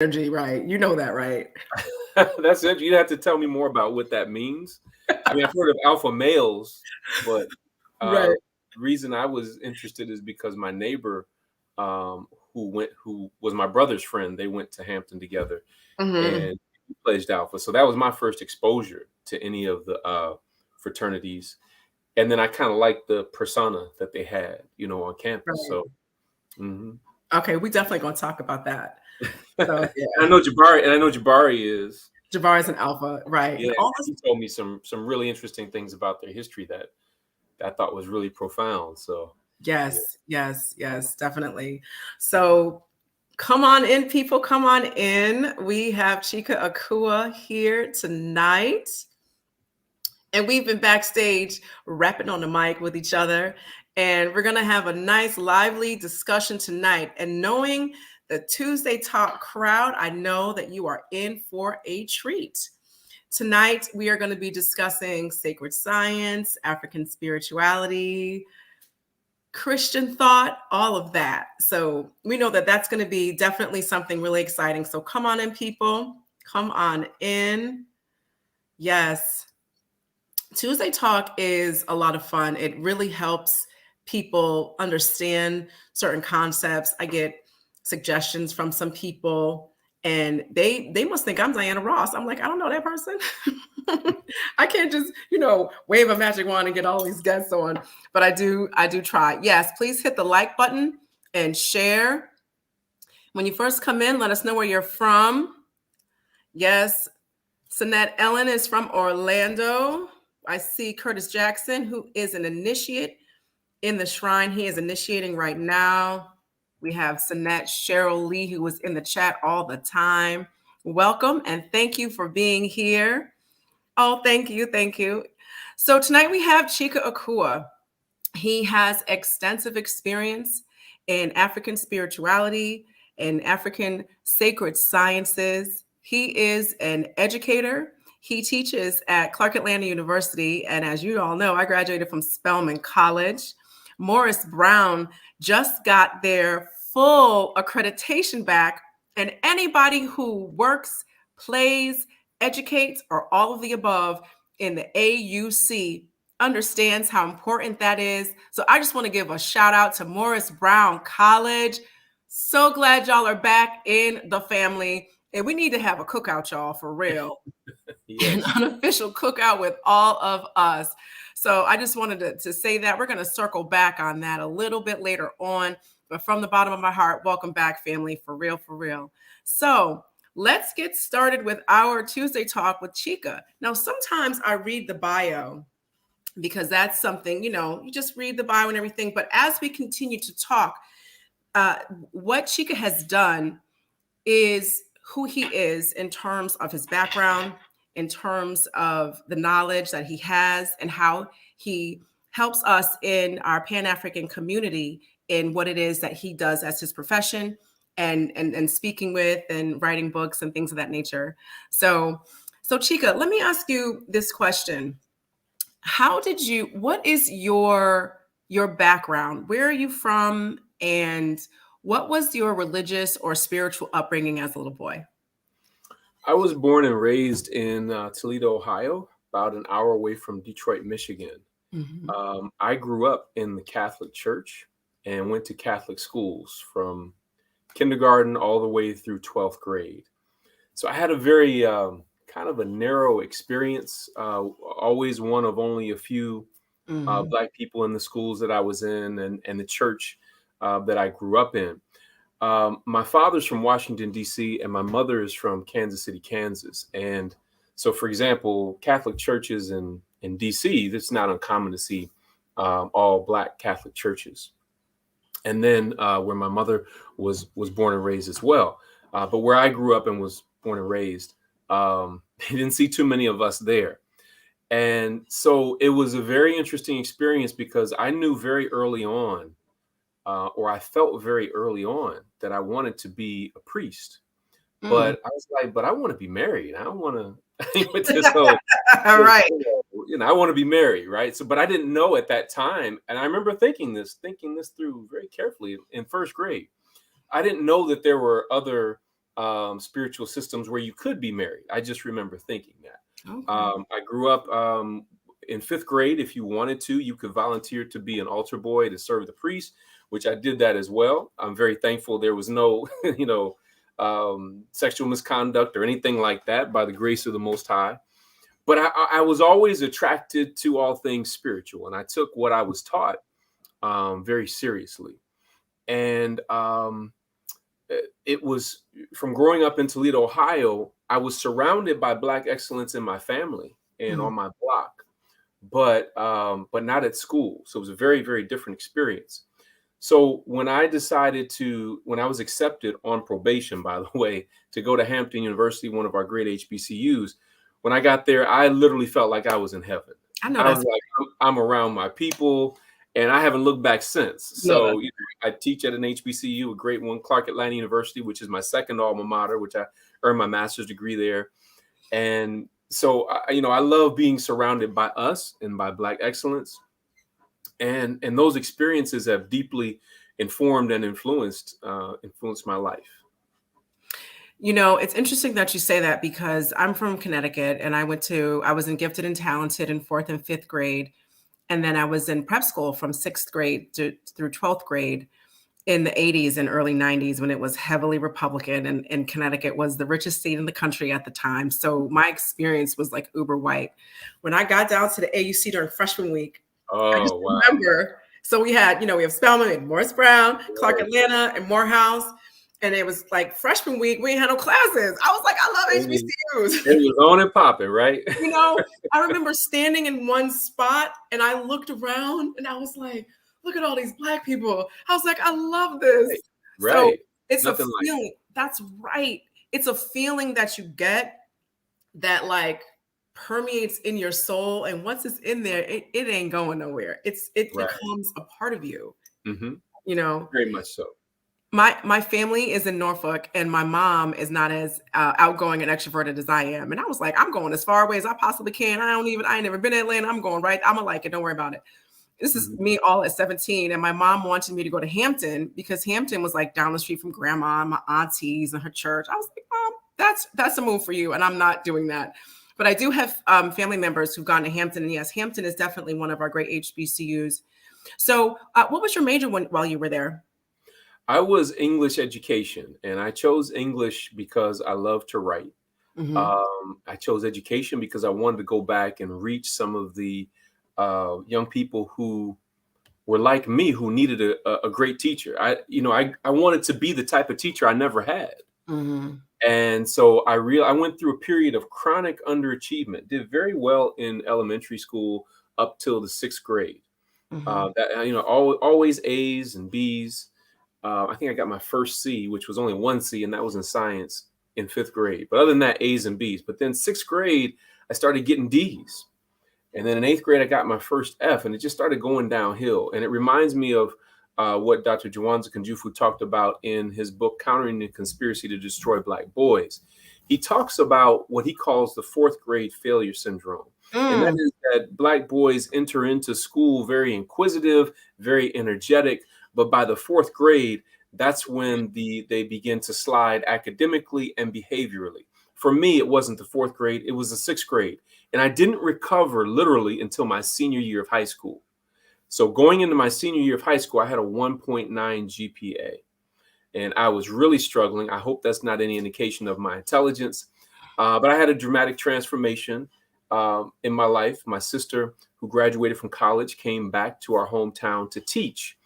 energy, right? You know that, right? That's it. You have to tell me more about what that means. I mean, I've heard of alpha males, but Right. the reason I was interested is because my neighbor, who was my brother's friend, they went to Hampton together, Hmm. and he pledged alpha. So that was my first exposure to any of the fraternities, and then I kind of liked the persona that they had, on campus. Right. So. Mhm. Okay, we definitely gonna talk about that. So I yeah, know Jabari is. Jabari's an alpha, right? Yeah, And all this, he told me some really interesting things about their history that I thought was really profound. So, yeah. yes, yes, yes, definitely. So come on in, people, come on in. We have Chike Akua here tonight. And we've been backstage rapping on the mic with each other. And we're going to have a nice, lively discussion tonight. And knowing the Tuesday Talk crowd, I know that you are in for a treat. Tonight, we are going to be discussing sacred science, African spirituality, Christian thought, all of that. So we know that that's going to be definitely something really exciting. So come on in, people. Come on in. Yes. Tuesday Talk is a lot of fun. It really helps people understand certain concepts. I get suggestions from some people and they must think I'm Diana Ross. I'm like, I don't know that person. I can't just, wave a magic wand and get all these guests on, but I do try. Yes, please hit the like button and share. When you first come in, let us know where you're from. Yes, Sinette Ellen is from Orlando. I see Curtis Jackson, who is an initiate in the shrine. He is initiating right now. We have Sinette Cheryl Lee, who was in the chat all the time. Welcome and thank you for being here. Oh, thank you. Thank you. So tonight we have Chike Akua. He has extensive experience in African spirituality and African sacred sciences. He is an educator. He teaches at Clark Atlanta University. And as you all know, I graduated from Spelman College. Morris Brown just got their full accreditation back. And anybody who works, plays, educates, or all of the above in the AUC understands how important that is. So I just want to give a shout out to Morris Brown College. So glad y'all are back in the family. And we need to have a cookout, y'all, for real. An Yes. unofficial cookout with all of us. So I just wanted to say that. We're going to circle back on that a little bit later on. But from the bottom of my heart, welcome back, family, for real, for real. So let's get started with our Tuesday Talk with Chike. Now, sometimes I read the bio because that's something, you just read the bio and everything. But as we continue to talk, what Chike has done is who he is in terms of his background, in terms of the knowledge that he has, and how he helps us in our Pan-African community in what it is that he does as his profession and speaking with and writing books and things of that nature. So Chike, let me ask you this question. What is your background? Where are you from? And what was your religious or spiritual upbringing as a little boy? I was born and raised in Toledo, Ohio, about an hour away from Detroit, Michigan. Mhm. I grew up in the Catholic Church and went to Catholic schools from kindergarten all the way through 12th grade. So I had a very kind of a narrow experience, always one of only a few Mhm. Black people in the schools that I was in and the church that I grew up in. My father's from Washington, D.C., and my mother is from Kansas City, Kansas. And so, for example, Catholic churches in D.C., it's not uncommon to see all Black Catholic churches. And then where my mother was born and raised as well. But where I grew up and was born and raised, they didn't see too many of us there. And so it was a very interesting experience because I knew very early on, or I felt very early on, that I wanted to be a priest. Mm. But I was like, but I want to be married. I don't want to with this whole, All right. I want to be married, right? So, but I didn't know at that time, and I remember thinking this through very carefully in first grade. I didn't know that there were other spiritual systems where you could be married. I just remember thinking that. Okay. I grew up in fifth grade. If you wanted to, you could volunteer to be an altar boy to serve the priest, which I did that as well. I'm very thankful there was no, sexual misconduct or anything like that by the grace of the Most High. But I was always attracted to all things spiritual, and I took what I was taught very seriously. And it was from growing up in Toledo, Ohio, I was surrounded by Black excellence in my family and on my block, but not at school. So it was a very, very different experience. So when I was accepted on probation, by the way, to go to Hampton University, one of our great HBCUs, when I got there, I literally felt like I was in heaven. I know I that's was like, I'm around my people, and I haven't looked back since. So I teach at an HBCU, a great one, Clark Atlanta University, which is my second alma mater, which I earned my master's degree there. And so, I love being surrounded by us and by Black excellence. And those experiences have deeply informed and influenced my life. It's interesting that you say that, because I'm from Connecticut, and I was in gifted and talented in 4th and 5th grade. And then I was in prep school from 6th grade through 12th grade in the 80s and early 90s, when it was heavily Republican, and Connecticut was the richest state in the country at the time. So my experience was like uber white. When I got down to the AUC during freshman week, I just remember, so we have Spelman and Morris Brown, Clark Atlanta, and Morehouse. And it was like freshman week, we ain't had no classes. I was like, I love HBCUs. It was on and popping, right? I remember standing in one spot, and I looked around, and I was like, look at all these Black people. I was like, I love this. Right. So it's Nothing a feeling. That's right. It's a feeling that you get that like permeates in your soul. And once it's in there, it ain't going nowhere. It becomes a part of you. Mm-hmm. Very much so. My family is in Norfolk, and my mom is not as outgoing and extroverted as I am. And I was like, I'm going as far away as I possibly can. I ain't never been to Atlanta. I'm going right. I'm gonna like it. Don't worry about it. This is me all at 17. And my mom wanted me to go to Hampton, because Hampton was like down the street from grandma and my aunties and her church. I was like, Mom, that's a move for you. And I'm not doing that. But I do have family members who've gone to Hampton. And yes, Hampton is definitely one of our great HBCUs. So what was your major while you were there? I was English education, and I chose English because I love to write. I chose education because I wanted to go back and reach some of the young people who were like me, who needed a great teacher. I wanted to be the type of teacher I never had. And so I went through a period of chronic underachievement, did very well in elementary school up till the 6th grade. Always A's and B's. I think I got my first C, which was only one C, and that was in science in 5th grade. But other than that, A's and B's. But then 6th grade, I started getting D's. And then in 8th grade, I got my first F, and it just started going downhill. And it reminds me of what Dr. Jawanza Kunjufu talked about in his book, Countering the Conspiracy to Destroy Black Boys. He talks about what he calls the 4th grade failure syndrome. And that is that Black boys enter into school very inquisitive, very energetic, but by the 4th grade, that's when they begin to slide academically and behaviorally. For me, it wasn't the 4th grade, it was the 6th grade. And I didn't recover literally until my senior year of high school. So going into my senior year of high school, I had a 1.9 GPA, and I was really struggling. I hope that's not any indication of my intelligence, but I had a dramatic transformation in my life. My sister, who graduated from college, came back to our hometown to teach.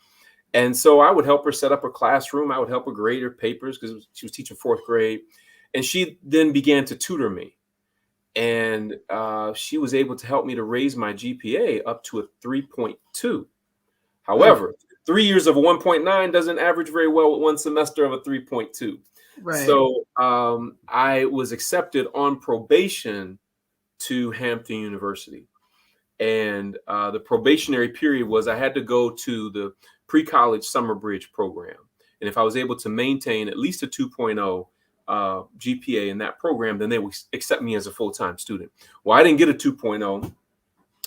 And so I would help her set up her classroom. I would help her grade her papers because she was teaching 4th grade. And she then began to tutor me. And she was able to help me to raise my GPA up to a 3.2. However, 3 years of a 1.9 doesn't average very well with one semester of a 3.2. Right. So I was accepted on probation to Hampton University. And the probationary period was I had to go to the pre-college summer bridge program. And if I was able to maintain at least a 2.0 GPA in that program, then they would accept me as a full-time student. Well, I didn't get a 2.0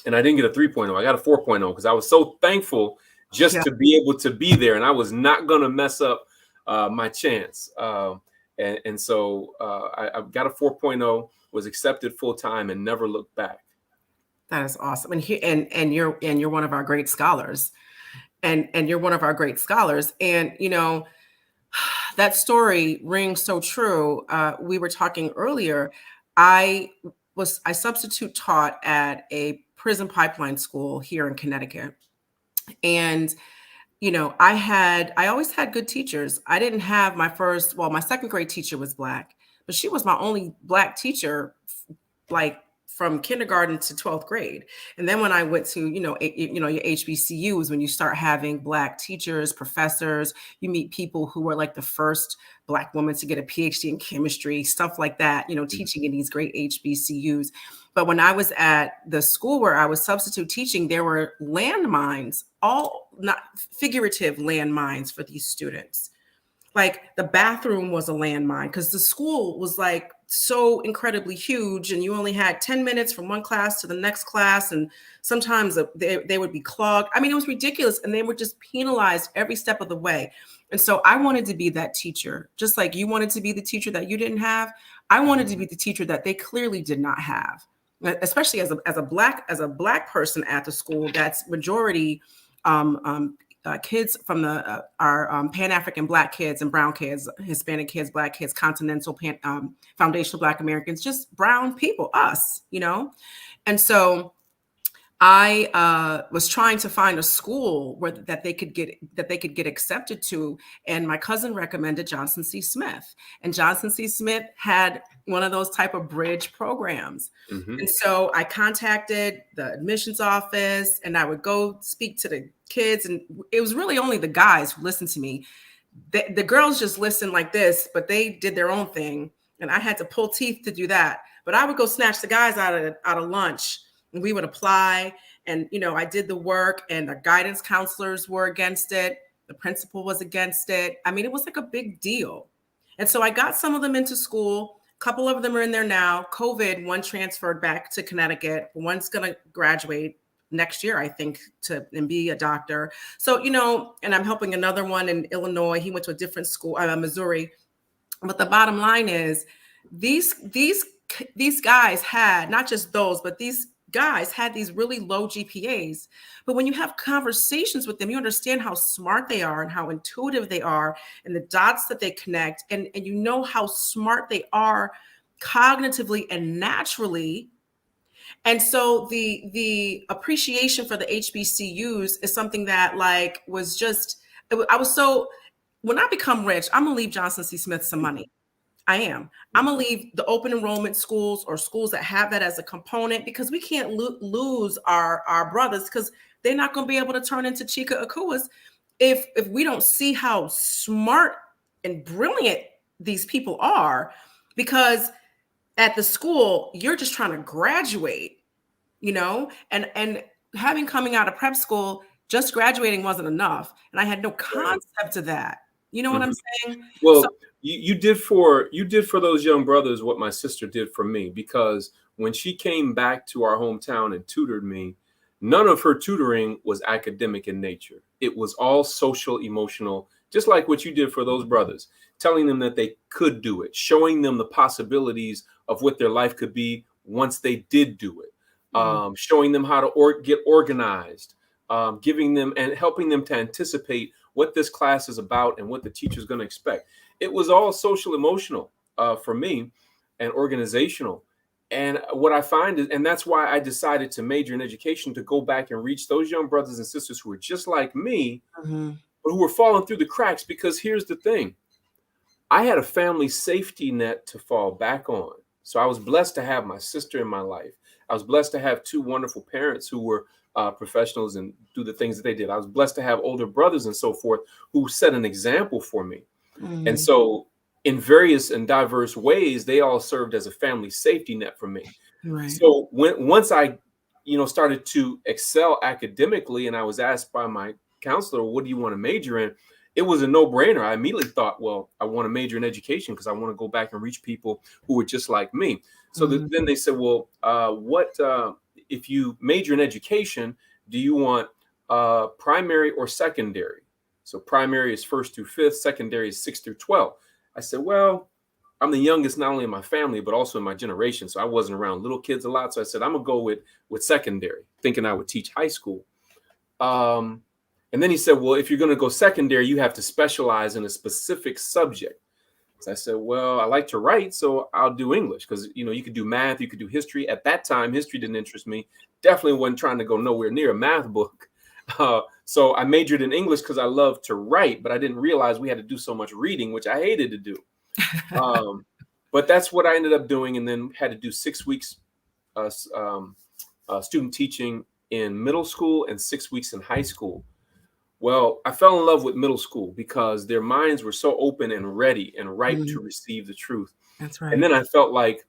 and I didn't get a 3.0. I got a 4.0 because I was so thankful just to be able to be there. And I was not going to mess up my chance. And so I got a 4.0, was accepted full time, and never looked back. That is awesome. And you're one of our great scholars. And you're one of our great scholars. And that story rings so true. We were talking earlier. I substitute taught at a prison pipeline school here in Connecticut. And I always had good teachers. I didn't have my second grade teacher was Black, but she was my only Black teacher, like from kindergarten to 12th grade. And then when I went to, your HBCUs, when you start having Black teachers, professors, you meet people who were like the first Black woman to get a PhD in chemistry, stuff like that, teaching in these great HBCUs. But when I was at the school where I was substitute teaching, there were landmines, all not figurative landmines for these students. Like the bathroom was a landmine because the school was like so incredibly huge, and you only had 10 minutes from one class to the next class. And sometimes they would be clogged. I mean, it was ridiculous. And they were just penalized every step of the way. And so I wanted to be that teacher, just like you wanted to be the teacher that you didn't have. I wanted to be the teacher that they clearly did not have, especially as a black person at the school. That's majority kids from our Pan-African Black kids and brown kids, Hispanic kids, Black kids, continental foundational Black Americans, just brown people, us, And so I was trying to find a school that they could get accepted to, and my cousin recommended Johnson C. Smith, and Johnson C. Smith had one of those type of bridge programs. Mm-hmm. And so I contacted the admissions office, and I would go speak to the kids, and it was really only the guys who listened to me. The girls just listened like this, but they did their own thing, and I had to pull teeth to do that. But I would go snatch the guys out of lunch. And we would apply, and I did the work, and the guidance counselors were against it. The principal was against it. I mean, it was like a big deal. And so I got some of them into school. A couple of them are in there now. COVID, one transferred back to Connecticut. One's going to graduate next year, I think, and be a doctor. So, and I'm helping another one in Illinois. He went to a different school, Missouri. But the bottom line is these guys had, not just those, but these guys had these really low GPAs. But when you have conversations with them, you understand how smart they are and how intuitive they are and the dots that they connect. And how smart they are cognitively and naturally. And so the appreciation for the HBCUs is something that was just, when I become rich, I'm going to leave Johnson C. Smith some money. I am. I'm going to leave the open enrollment schools or schools that have that as a component, because we can't lose our brothers, because they're not going to be able to turn into Chike Akuas if we don't see how smart and brilliant these people are. Because at the school, you're just trying to graduate, and having coming out of prep school, just graduating wasn't enough. And I had no concept of that. You know what I'm saying? Well, so, you did for those young brothers what my sister did for me, because when she came back to our hometown and tutored me, none of her tutoring was academic in nature. It was all social, emotional, just like what you did for those brothers, telling them that they could do it, showing them the possibilities of what their life could be once they did do it, showing them how to get organized, giving them and helping them to anticipate what this class is about and what the teacher's going to expect. It was all social, emotional for me, and organizational. And what I find is, and that's why I decided to major in education, to go back and reach those young brothers and sisters who were just like me, but who were falling through the cracks. Because here's the thing. I had a family safety net to fall back on. So I was blessed to have my sister in my life. I was blessed to have two wonderful parents who were professionals and do the things that they did. I was blessed to have older brothers and so forth who set an example for me. And so in various and diverse ways, they all served as a family safety net for me. Right. So once I, started to excel academically, and I was asked by my counselor, what do you want to major in? It was a no-brainer. I immediately thought, well, I want to major in education because I want to go back and reach people who were just like me. So then they said, well, if you major in education, do you want primary or secondary? So primary is 1st through 5th, secondary is 6th through 12th. I said, well, I'm the youngest, not only in my family, but also in my generation. So I wasn't around little kids a lot. So I said, I'm gonna go with secondary, thinking I would teach high school. Um, and then he said, well, if you're gonna go secondary, you have to specialize in a specific subject. So I said, well, I like to write, so I'll do English because you could do math, you could do history. At that time, history didn't interest me. Definitely wasn't trying to go nowhere near a math book. So I majored in English because I love to write, but I didn't realize we had to do so much reading, which I hated to do. But that's what I ended up doing, and then had to do 6 weeks student teaching in middle school and 6 weeks in high school. Well, I fell in love with middle school because their minds were so open and ready and ripe to receive the truth. That's right. And then I felt like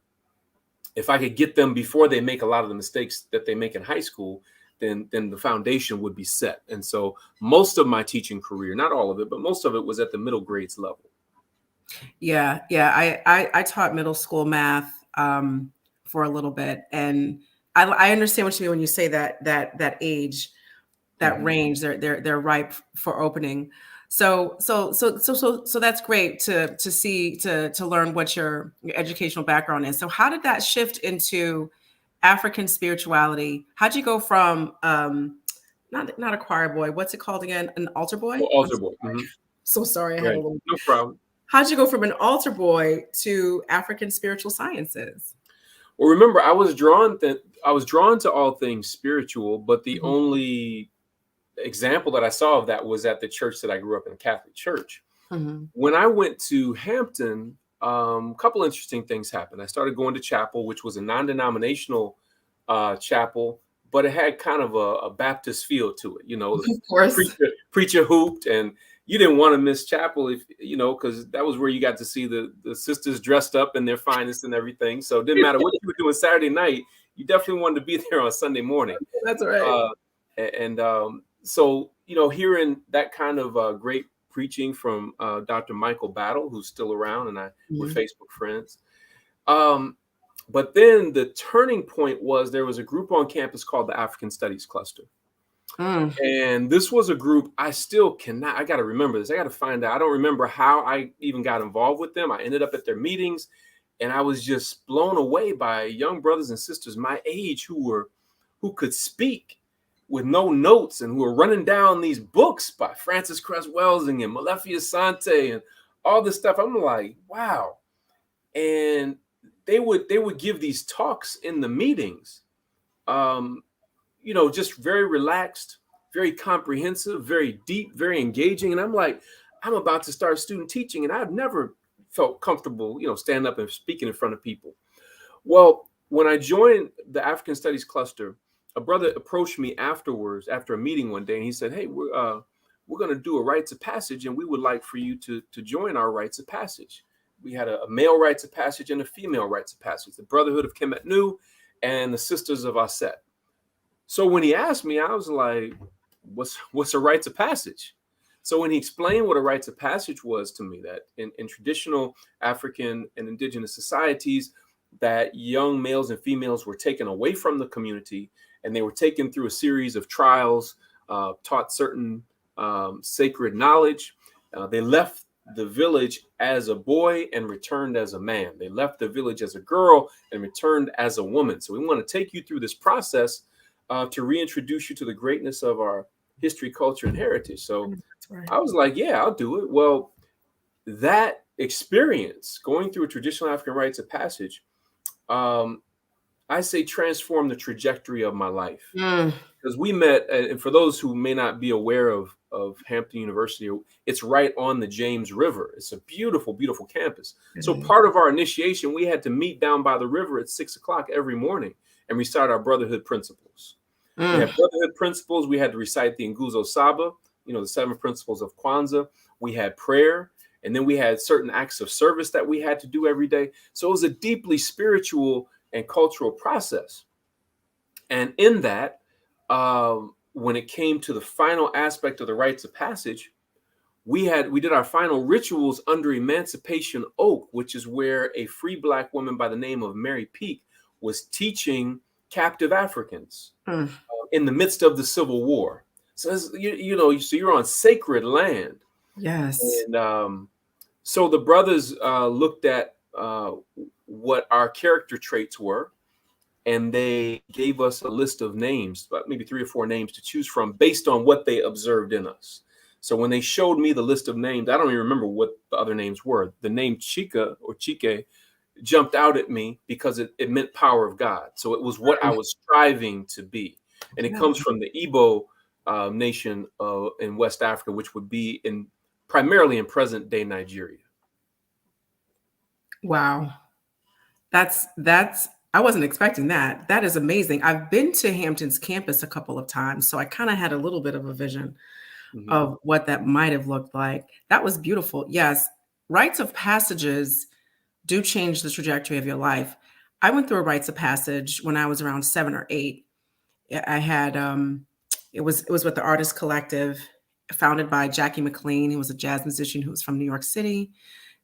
if I could get them before they make a lot of the mistakes that they make in high school, then the foundation would be set. And so most of my teaching career, not all of it, but most of it was at the middle grades level. Yeah. I taught middle school math for a little bit, and I understand what you mean when you say that age, that range, they're ripe for opening. So that's great to see, to learn what your educational background is. So how did that shift into African spirituality? How'd you go from not a choir boy, what's it called again? An altar boy? Oh, altar boy. So sorry, I had Right. a little. No problem. How'd you go from an altar boy to African spiritual sciences? Well, remember, I was drawn to all things spiritual, but the only example that I saw of that was at the church that I grew up in, a Catholic church. When I went to Hampton, a couple interesting things happened. I started going to chapel, which was a non-denominational chapel, but it had kind of a Baptist feel to it. Of course. Preacher hooped, and you didn't want to miss chapel if because that was where you got to see the sisters dressed up in their finest and everything. So it didn't matter what you were doing Saturday night, you definitely wanted to be there on Sunday morning. That's right. So hearing that kind of great preaching from Dr. Michael Battle, who's still around, and we're Facebook friends. But then the turning point was there was a group on campus called the African Studies Cluster. And this was a group I still cannot, I got to remember this. I got to find out. I don't remember how I even got involved with them. I ended up at their meetings, and I was just blown away by young brothers and sisters my age who could speak with no notes and who were running down these books by Francis Cress Welsing and Malefia Sante and all this stuff. I'm like, wow. And they would give these talks in the meetings, just very relaxed, very comprehensive, very deep, very engaging. And I'm like, I'm about to start student teaching, and I've never felt comfortable, standing up and speaking in front of people. Well, when I joined the African Studies Cluster, a brother approached me afterwards, after a meeting one day, and he said, hey, we're going to do a rites of passage, and we would like for you to join our rites of passage. We had a male rites of passage and a female rites of passage, the Brotherhood of Kemet Nu and the Sisters of Aset. So when he asked me, I was like, what's a rites of passage? So when he explained what a rites of passage was to me, that in traditional African and indigenous societies, that young males and females were taken away from the community, and they were taken through a series of trials, taught certain sacred knowledge. They left the village as a boy and returned as a man. They left the village as a girl and returned as a woman. So we want to take you through this process to reintroduce you to the greatness of our history, culture, and heritage. So I was like, yeah, I'll do it. Well, that experience, going through a traditional African rites of passage, I say transformed the trajectory of my life. Because we met, and for those who may not be aware of Hampton University, it's right on the James River. It's a beautiful, beautiful campus. So part of our initiation, we had to meet down by the river at 6 o'clock every morning and recite our brotherhood principles. We had brotherhood principles. We had to recite the Nguzo Saba, the 7 principles of Kwanzaa. We had prayer, and then we had certain acts of service that we had to do every day. So it was a deeply spiritual and cultural process. And in that, when it came to the final aspect of the rites of passage, we did our final rituals under Emancipation Oak, which is where a free Black woman by the name of Mary Peake was teaching captive Africans in the midst of the Civil War. So so you're on sacred land. Yes. And so the brothers looked at what our character traits were, and they gave us a list of names, about maybe 3 or 4 names to choose from based on what they observed in us. So when they showed me the list of names, I don't even remember what the other names were. The name Chika or Chike jumped out at me because it meant power of God. So it was what I was striving to be. And it comes from the Igbo nation in West Africa, which would be primarily in present day Nigeria. Wow. That's I wasn't expecting that. That is amazing. I've been to Hampton's campus a couple of times, so I kind of had a little bit of a vision of what that might have looked like. That was beautiful. Yes, rites of passages do change the trajectory of your life. I went through a rites of passage when I was around 7 or 8. I had it was with the Artist Collective, founded by Jackie McLean, who was a jazz musician who was from New York City.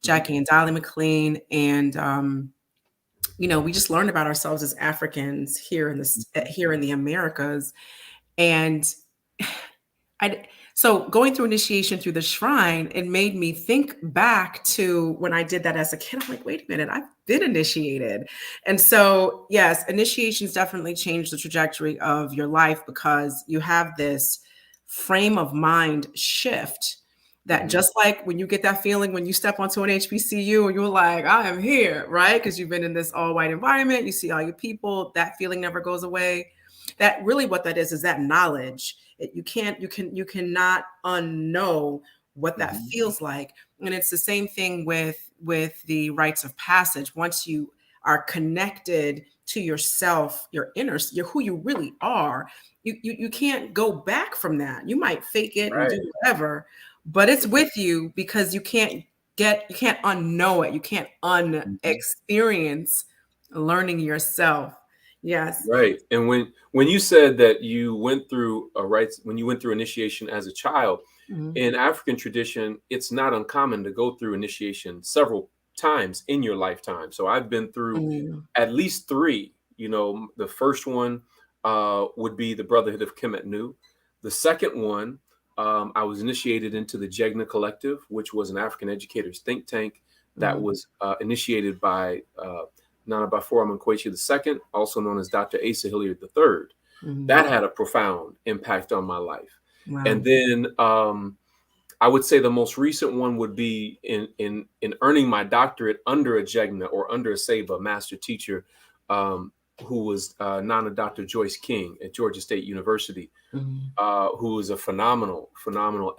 Jackie and Dolly McLean, and we just learned about ourselves as Africans here in the Americas. And so going through initiation through the shrine, it made me think back to when I did that as a kid. I'm like, wait a minute, I've been initiated. And so, yes, initiations definitely change the trajectory of your life, because you have this frame of mind shift that just like when you get that feeling when you step onto an HBCU and you're like, I am here, right? Because you've been in this all white environment, you see all your people, that feeling never goes away. That really what that is that knowledge. You cannot unknow what that feels like. And it's the same thing with the rites of passage. Once you are connected to yourself, your inner, who you really are, you can't go back from that. You might fake it and do whatever, but it's with you, because you can't unknow it. You can't unexperience learning yourself. Yes. Right. And when you said that you went through when you went through initiation as a child, in African tradition, it's not uncommon to go through initiation several times in your lifetime. So I've been through at least 3. The first one would be the Brotherhood of Kemet Nu. The second one, I was initiated into the Jegna Collective, which was an African educators think tank that was initiated by Nana Bafora Amankwetsi II, also known as Dr. Asa Hilliard III. That had a profound impact on my life. Wow. And then I would say the most recent one would be in earning my doctorate under a Jegna or under a Seba master teacher, who was Nana Dr. Joyce King at Georgia State University, who is a phenomenal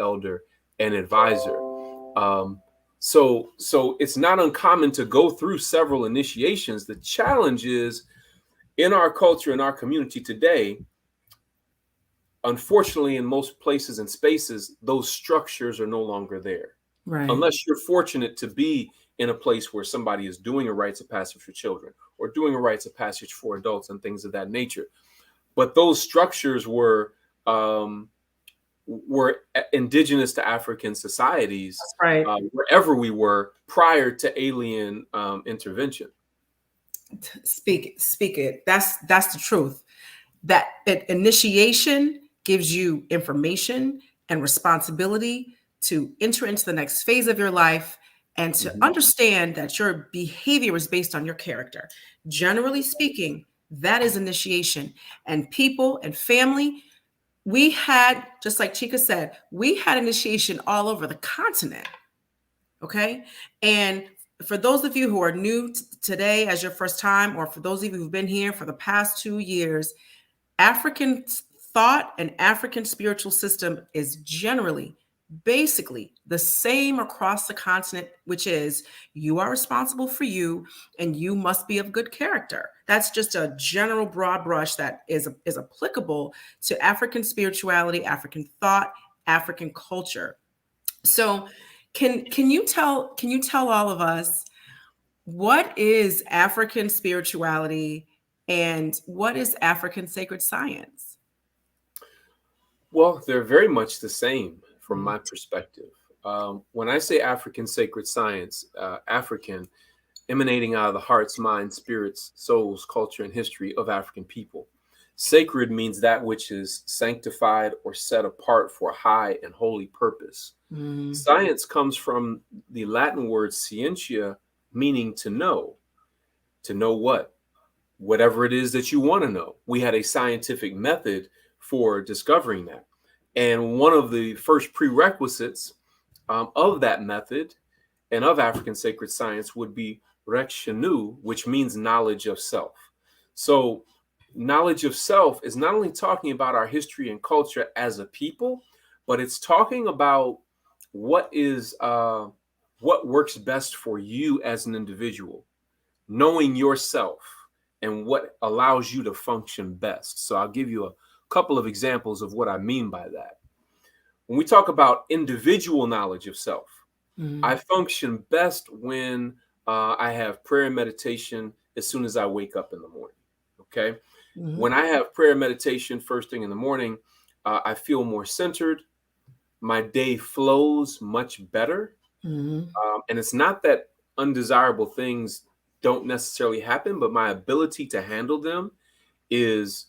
elder and advisor. So it's not uncommon to go through several initiations. The challenge is, in our culture, in our community today, unfortunately, in most places and spaces, those structures are no longer there. Right. Unless you're fortunate to be in a place where somebody is doing a rites of passage for children or doing a rites of passage for adults and things of that nature. But those structures were indigenous to African societies, wherever we were, prior to alien intervention. Speak it. That's the truth. That initiation gives you information and responsibility to enter into the next phase of your life, and to understand that your behavior is based on your character. Generally speaking, that is initiation. And people and family, we had, just like Chika said, we had initiation all over the continent. Okay. And for those of you who are new today as your first time, or for those of you who've been here for the past 2 years, African thought and African spiritual system is generally, basically the same across the continent, which is you are responsible for you and you must be of good character. That's just a general broad brush that is applicable to African spirituality, African thought, African culture. So can you tell all of us, what is African spirituality and what is African sacred science? Well, they're very much the same from my perspective. When I say African sacred science, African emanating out of the hearts, minds, spirits, souls, culture, and history of African people. Sacred means that which is sanctified or set apart for a high and holy purpose. Science comes from the Latin word scientia, meaning to know. To know what? Whatever it is that you want to know. We had a scientific method for discovering that. And one of the first prerequisites of that method and of African sacred science would be rekshanu, which means knowledge of self. So knowledge of self is not only talking about our history and culture as a people, but it's talking about what is what works best for you as an individual, knowing yourself and what allows you to function best. So I'll give you a couple of examples of what I mean by that. When we talk about individual knowledge of self, I function best when I have prayer and meditation as soon as I wake up in the morning. Okay. When I have prayer and meditation first thing in the morning, I feel more centered. My day flows much better. And it's not that undesirable things don't necessarily happen, but my ability to handle them is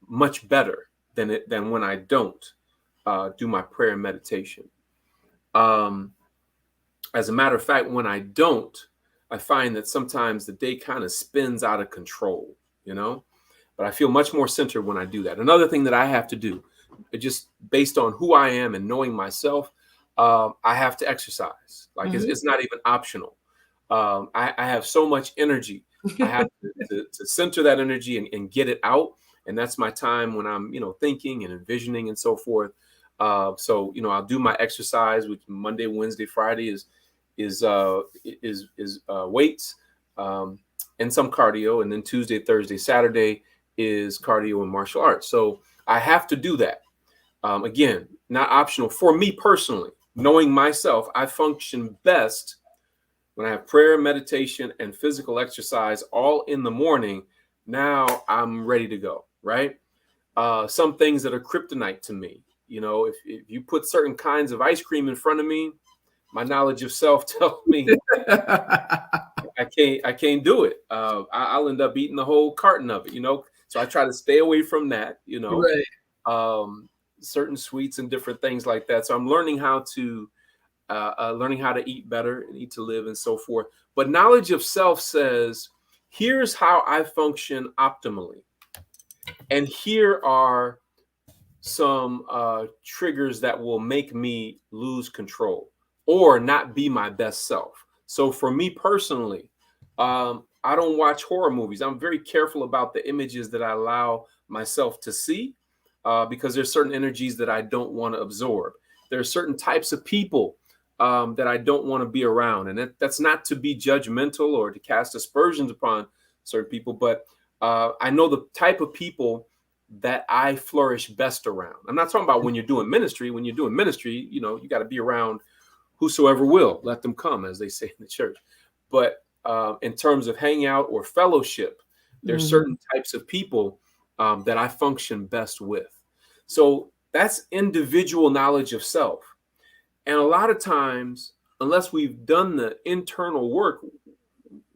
much better than when I don't do my prayer and meditation. As a matter of fact, when I don't, I find that sometimes the day kind of spins out of control, but I feel much more centered when I do that. Another thing that I have to do, just based on who I am and knowing myself, I have to exercise. Like it's not even optional. I have so much energy. I have to center that energy and get it out. And that's my time when I'm, thinking and envisioning and so forth. So, I'll do my exercise, which Monday, Wednesday, Friday is weights, and some cardio. And then Tuesday, Thursday, Saturday is cardio and martial arts. So I have to do that. Again, not optional for me personally. Knowing myself, I function best when I have prayer, meditation, and physical exercise all in the morning. Now I'm ready to go, right? Some things that are kryptonite to me, if you put certain kinds of ice cream in front of me, my knowledge of self tells me I can't do it. I'll end up eating the whole carton of it, So I try to stay away from that, Right. Certain sweets and different things like that. So I'm learning how to eat better and eat to live and so forth. But knowledge of self says, here's how I function optimally. And here are some triggers that will make me lose control or not be my best self. So for me personally, I don't watch horror movies. I'm very careful about the images that I allow myself to see because there's certain energies that I don't want to absorb. There are certain types of people that I don't want to be around. And that's not to be judgmental or to cast aspersions upon certain people, but I know the type of people that I flourish best around. I'm not talking about when you're doing ministry. When you're doing ministry, you got to be around whosoever will, let them come, as they say in the church. But in terms of hanging out or fellowship, there's certain types of people that I function best with. So that's individual knowledge of self. And a lot of times, unless we've done the internal work,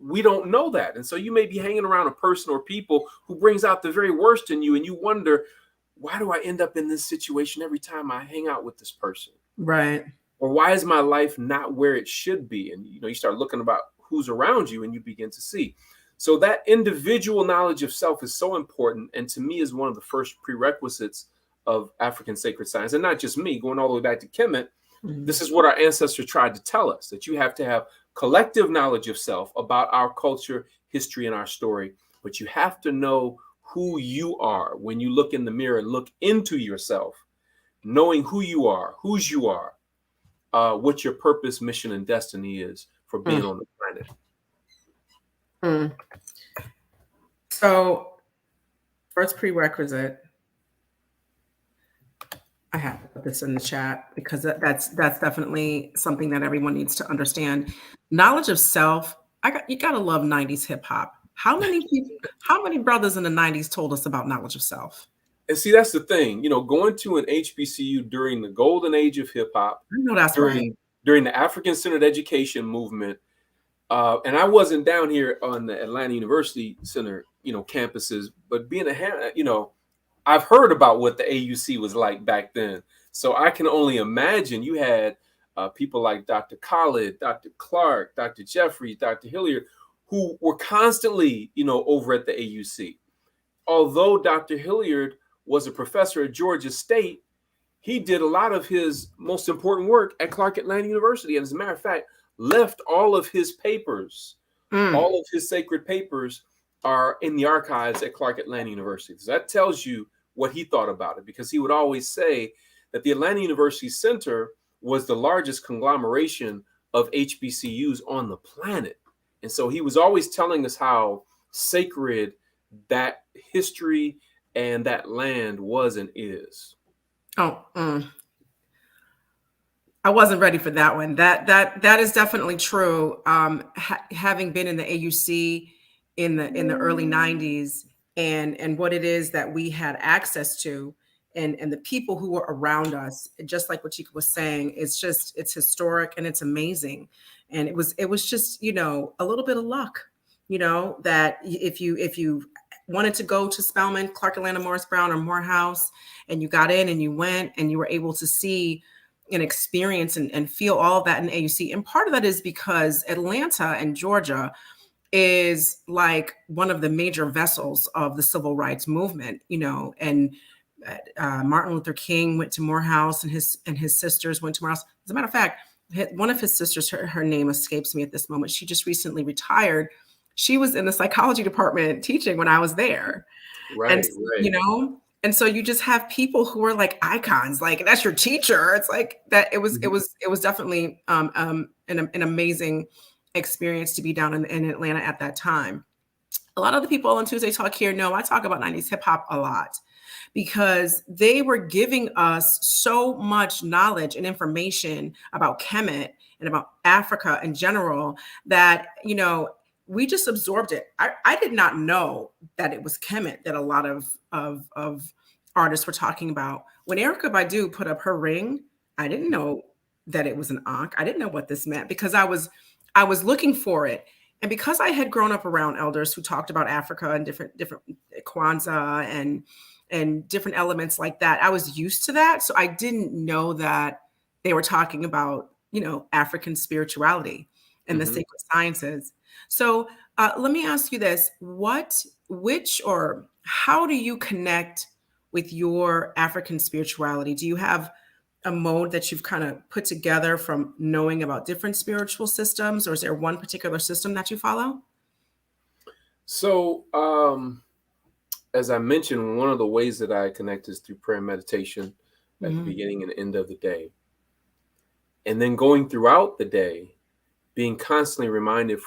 we don't know that. And so you may be hanging around a person or people who brings out the very worst in you. And you wonder, why do I end up in this situation every time I hang out with this person? Right. Or why is my life not where it should be? And, you start looking about who's around you and you begin to see. So that individual knowledge of self is so important. And to me is one of the first prerequisites of African sacred science. And not just me, going all the way back to Kemet. This is what our ancestors tried to tell us, that you have to have collective knowledge of self about our culture, history, and our story. But you have to know who you are when you look in the mirror and look into yourself, knowing who you are, whose you are, what your purpose, mission, and destiny is for being on the planet. So, first prerequisite, I have to put this in the chat because that's definitely something that everyone needs to understand. Knowledge of self. You gotta love 90s hip hop. How many brothers in the 90s told us about knowledge of self? And see, that's the thing, going to an HBCU during the golden age of hip hop, during the African-centered education movement. And I wasn't down here on the Atlanta University Center, campuses, but being I've heard about what the AUC was like back then. So I can only imagine you had people like Dr. Khalid, Dr. Clark, Dr. Jeffrey, Dr. Hilliard, who were constantly, over at the AUC. Although Dr. Hilliard was a professor at Georgia State, he did a lot of his most important work at Clark Atlanta University. And as a matter of fact, left all of his papers, all of his sacred papers are in the archives at Clark Atlanta University. So that tells you what he thought about it, because he would always say that the Atlanta University Center was the largest conglomeration of HBCUs on the planet. And so he was always telling us how sacred that history and that land was and is. I wasn't ready for that one. That is definitely true. Having been in the AUC in the early 90s, and what it is that we had access to, and the people who were around us, just like what Chike was saying, it's historic and it's amazing. And it was just, a little bit of luck, that if you wanted to go to Spelman, Clark Atlanta, Morris Brown, or Morehouse, and you got in and you went and you were able to see and experience and feel all of that in AUC. And part of that is because Atlanta and Georgia is like one of the major vessels of the civil rights movement, and Martin Luther King went to Morehouse, and his sisters went to Morehouse. As a matter of fact, one of his sisters, her name escapes me at this moment. She just recently retired. She was in the psychology department teaching when I was there. Right. And so you just have people who are like icons, like that's your teacher. It's like that. It was definitely an amazing experience to be down in Atlanta at that time. A lot of the people on Tuesday Talk here know I talk about 90s hip hop a lot, because they were giving us so much knowledge and information about Kemet and about Africa in general that, we just absorbed it. I did not know that it was Kemet that a lot of artists were talking about. When Erykah Badu put up her ring, I didn't know that it was an Ankh. I didn't know what this meant, because I was looking for it. And because I had grown up around elders who talked about Africa and different Kwanzaa and different elements like that, I was used to that. So I didn't know that they were talking about, African spirituality and the sacred sciences. So let me ask you this: how do you connect with your African spirituality? Do you have a mode that you've kind of put together from knowing about different spiritual systems, or is there one particular system that you follow? So, as I mentioned, one of the ways that I connect is through prayer and meditation at the beginning and end of the day. And then going throughout the day, being constantly reminded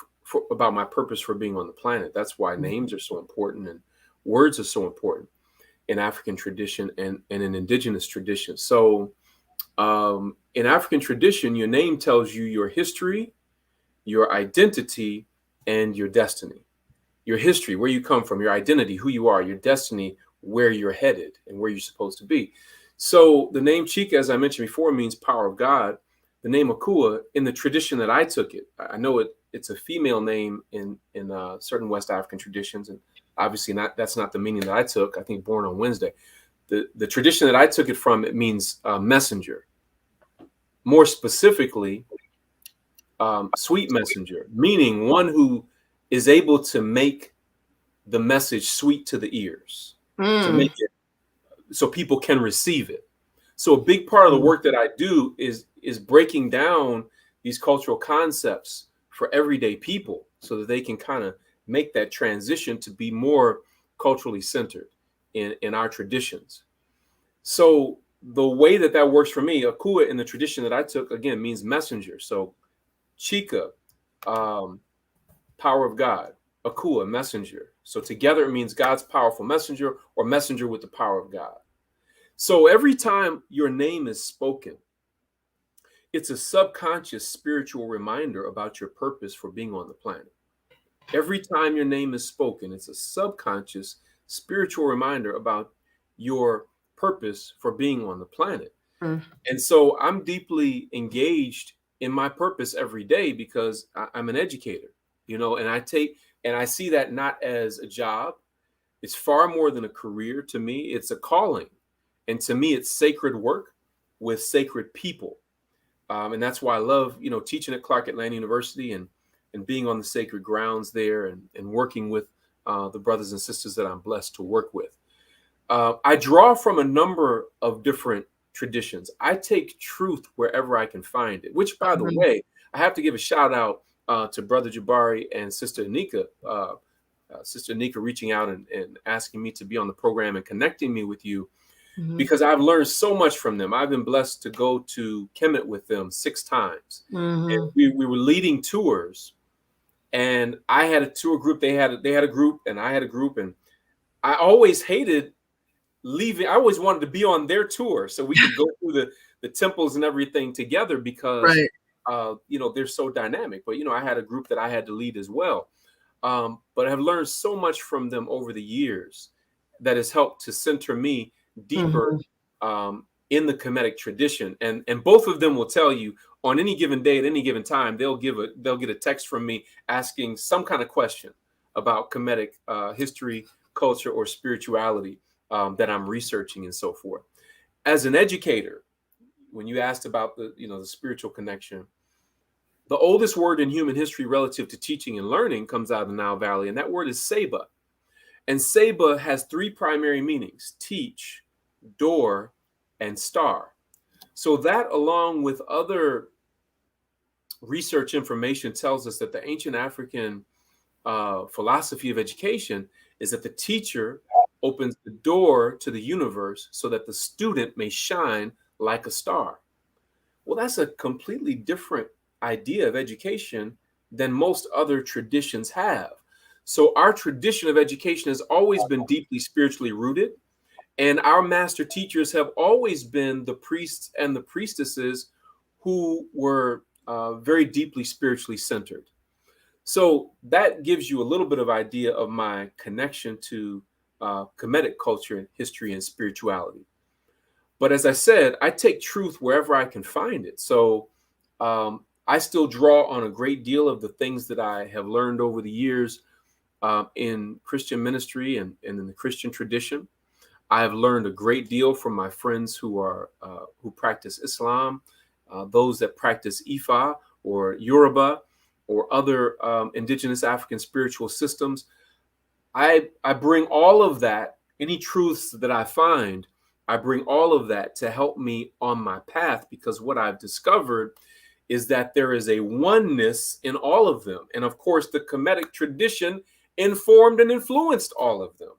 about my purpose for being on the planet. That's why names are so important and words are so important in African tradition and in indigenous tradition. So in African tradition, your name tells you your history, your identity, and your destiny. Your history, where you come from, your identity, who you are, your destiny, where you're headed and where you're supposed to be. So the name Chike, as I mentioned before, means power of God. The name Akua, in the tradition that I took it, I know it's a female name in certain West African traditions, and obviously that's not the meaning that I took. I think born on Wednesday. The tradition that I took it from, it means messenger. More specifically, sweet messenger, meaning one who is able to make the message sweet to the ears, to make it so people can receive it. So a big part of the work that I do is breaking down these cultural concepts for everyday people so that they can kind of make that transition to be more culturally centered in our traditions. So the way that works for me, Akua in the tradition that I took, again, means messenger. So Chike, power of God, Akua, messenger. So together it means God's powerful messenger, or messenger with the power of God. So every time your name is spoken, it's a subconscious spiritual reminder about your purpose for being on the planet. Every time your name is spoken, it's a subconscious spiritual reminder about your purpose for being on the planet. And so I'm deeply engaged in my purpose every day because I'm an educator, and I see that not as a job. It's far more than a career to me. It's a calling. And to me, it's sacred work with sacred people. And that's why I love, teaching at Clark Atlanta University and being on the sacred grounds there and working with the brothers and sisters that I'm blessed to work with. I draw from a number of different traditions. I take truth wherever I can find it, which, by the way, I have to give a shout out to Brother Jabari and Sister Anika. Sister Anika reaching out and asking me to be on the program and connecting me with you, because I've learned so much from them. I've been blessed to go to Kemet with them 6 times. And we were leading tours, and I had a tour group. They had a group, and I had a group, and I always hated leaving. I always wanted to be on their tour so we could go through the temples and everything together, because they're so dynamic. But I had a group that I had to lead as well. But I've learned so much from them over the years that has helped to center me deeper in the Kemetic tradition. And both of them will tell you, on any given day at any given time, they'll get a text from me asking some kind of question about Kemetic history, culture, or spirituality that I'm researching and so forth. As an educator, when you asked about the spiritual connection, the oldest word in human history relative to teaching and learning comes out of the Nile Valley, and that word is Seba. And Seba has 3 primary meanings: teach, door, and star. So that, along with other research information, tells us that the ancient African philosophy of education is that the teacher opens the door to the universe so that the student may shine like a star. Well, that's a completely different idea of education than most other traditions have. So our tradition of education has always been deeply spiritually rooted, and our master teachers have always been the priests and the priestesses who were very deeply spiritually centered. So that gives you a little bit of idea of my connection to Kemetic culture, history, and spirituality. But as I said, I take truth wherever I can find it. So I still draw on a great deal of the things that I have learned over the years in Christian ministry and in the Christian tradition. I have learned a great deal from my friends who practice Islam, those that practice Ifa or Yoruba or other indigenous African spiritual systems. I bring all of that, any truths that I find, I bring all of that to help me on my path, because what I've discovered is that there is a oneness in all of them. And of course, the Kemetic tradition informed and influenced all of them.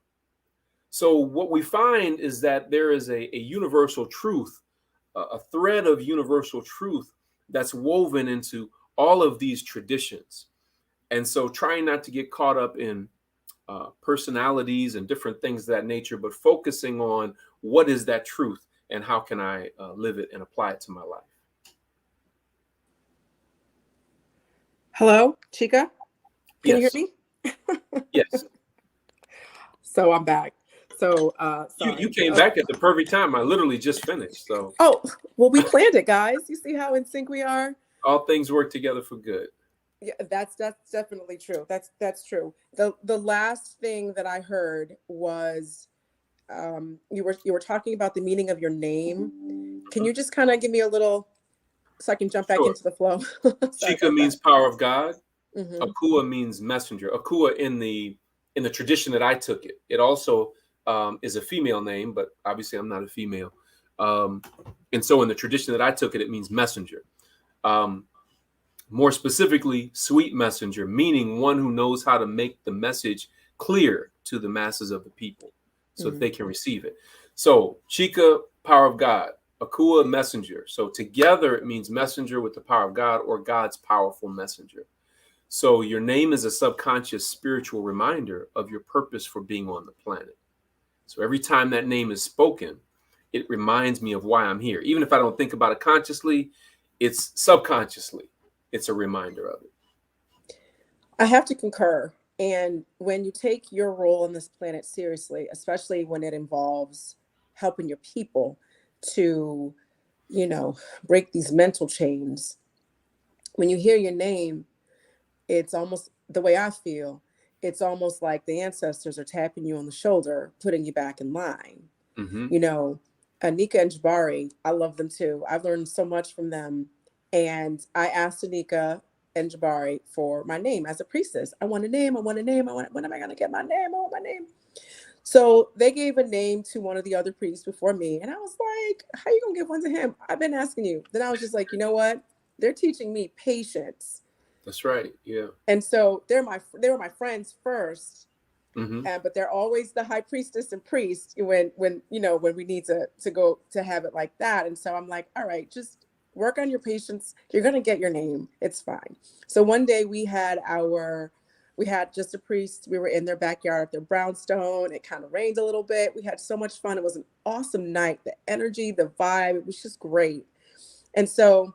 So what we find is that there is a universal truth, a thread of universal truth that's woven into all of these traditions. And so trying not to get caught up in personalities and different things of that nature, but focusing on what is that truth and how can I live it and apply it to my life. Hello, Chike? Can you hear me? Yes. So I'm back. So sorry. You came back at the perfect time. I literally just finished. So well, we planned it, guys. You see how in sync we are? All things work together for good. Yeah, that's definitely true. That's true. The last thing that I heard was you were talking about the meaning of your name. Can you just kind of give me a little, so I can jump back into the flow? Chike means power of God. Akua means messenger. Akua in the tradition that I took it. It also is a female name, but obviously I'm not a female. And so in the tradition that I took it, it means messenger. More specifically, sweet messenger, meaning one who knows how to make the message clear to the masses of the people so that they can receive it. So Chike, power of God. Akua, messenger. So together it means messenger with the power of God, or God's powerful messenger. So your name is a subconscious spiritual reminder of your purpose for being on the planet. So every time that name is spoken, it reminds me of why I'm here. Even if I don't think about it consciously, it's subconsciously. It's a reminder of it. I have to concur. And when you take your role on this planet seriously, especially when it involves helping your people to, break these mental chains, when you hear your name, it's almost the way I feel. It's almost like the ancestors are tapping you on the shoulder, putting you back in line. Anika and Jabari, I love them too. I've learned so much from them And I asked Anika and Jabari for my name as a priestess. I want a name. I want a name. When am I going to get my name? I want my name. So they gave a name to one of the other priests before me. And I was like, how you going to give one to him? I've been asking you. Then I was just like, you know what? They're teaching me patience. That's right. Yeah. And so they were my friends first. Mm-hmm. But they're always the high priestess and priest when we need to go to have it like that. And so I'm like, all right, just work on your patience. You're going to get your name. It's fine. So one day we had just a priest. We were in their backyard at their brownstone. It kind of rained a little bit. We had so much fun. It was an awesome night. The energy, the vibe, it was just great. And so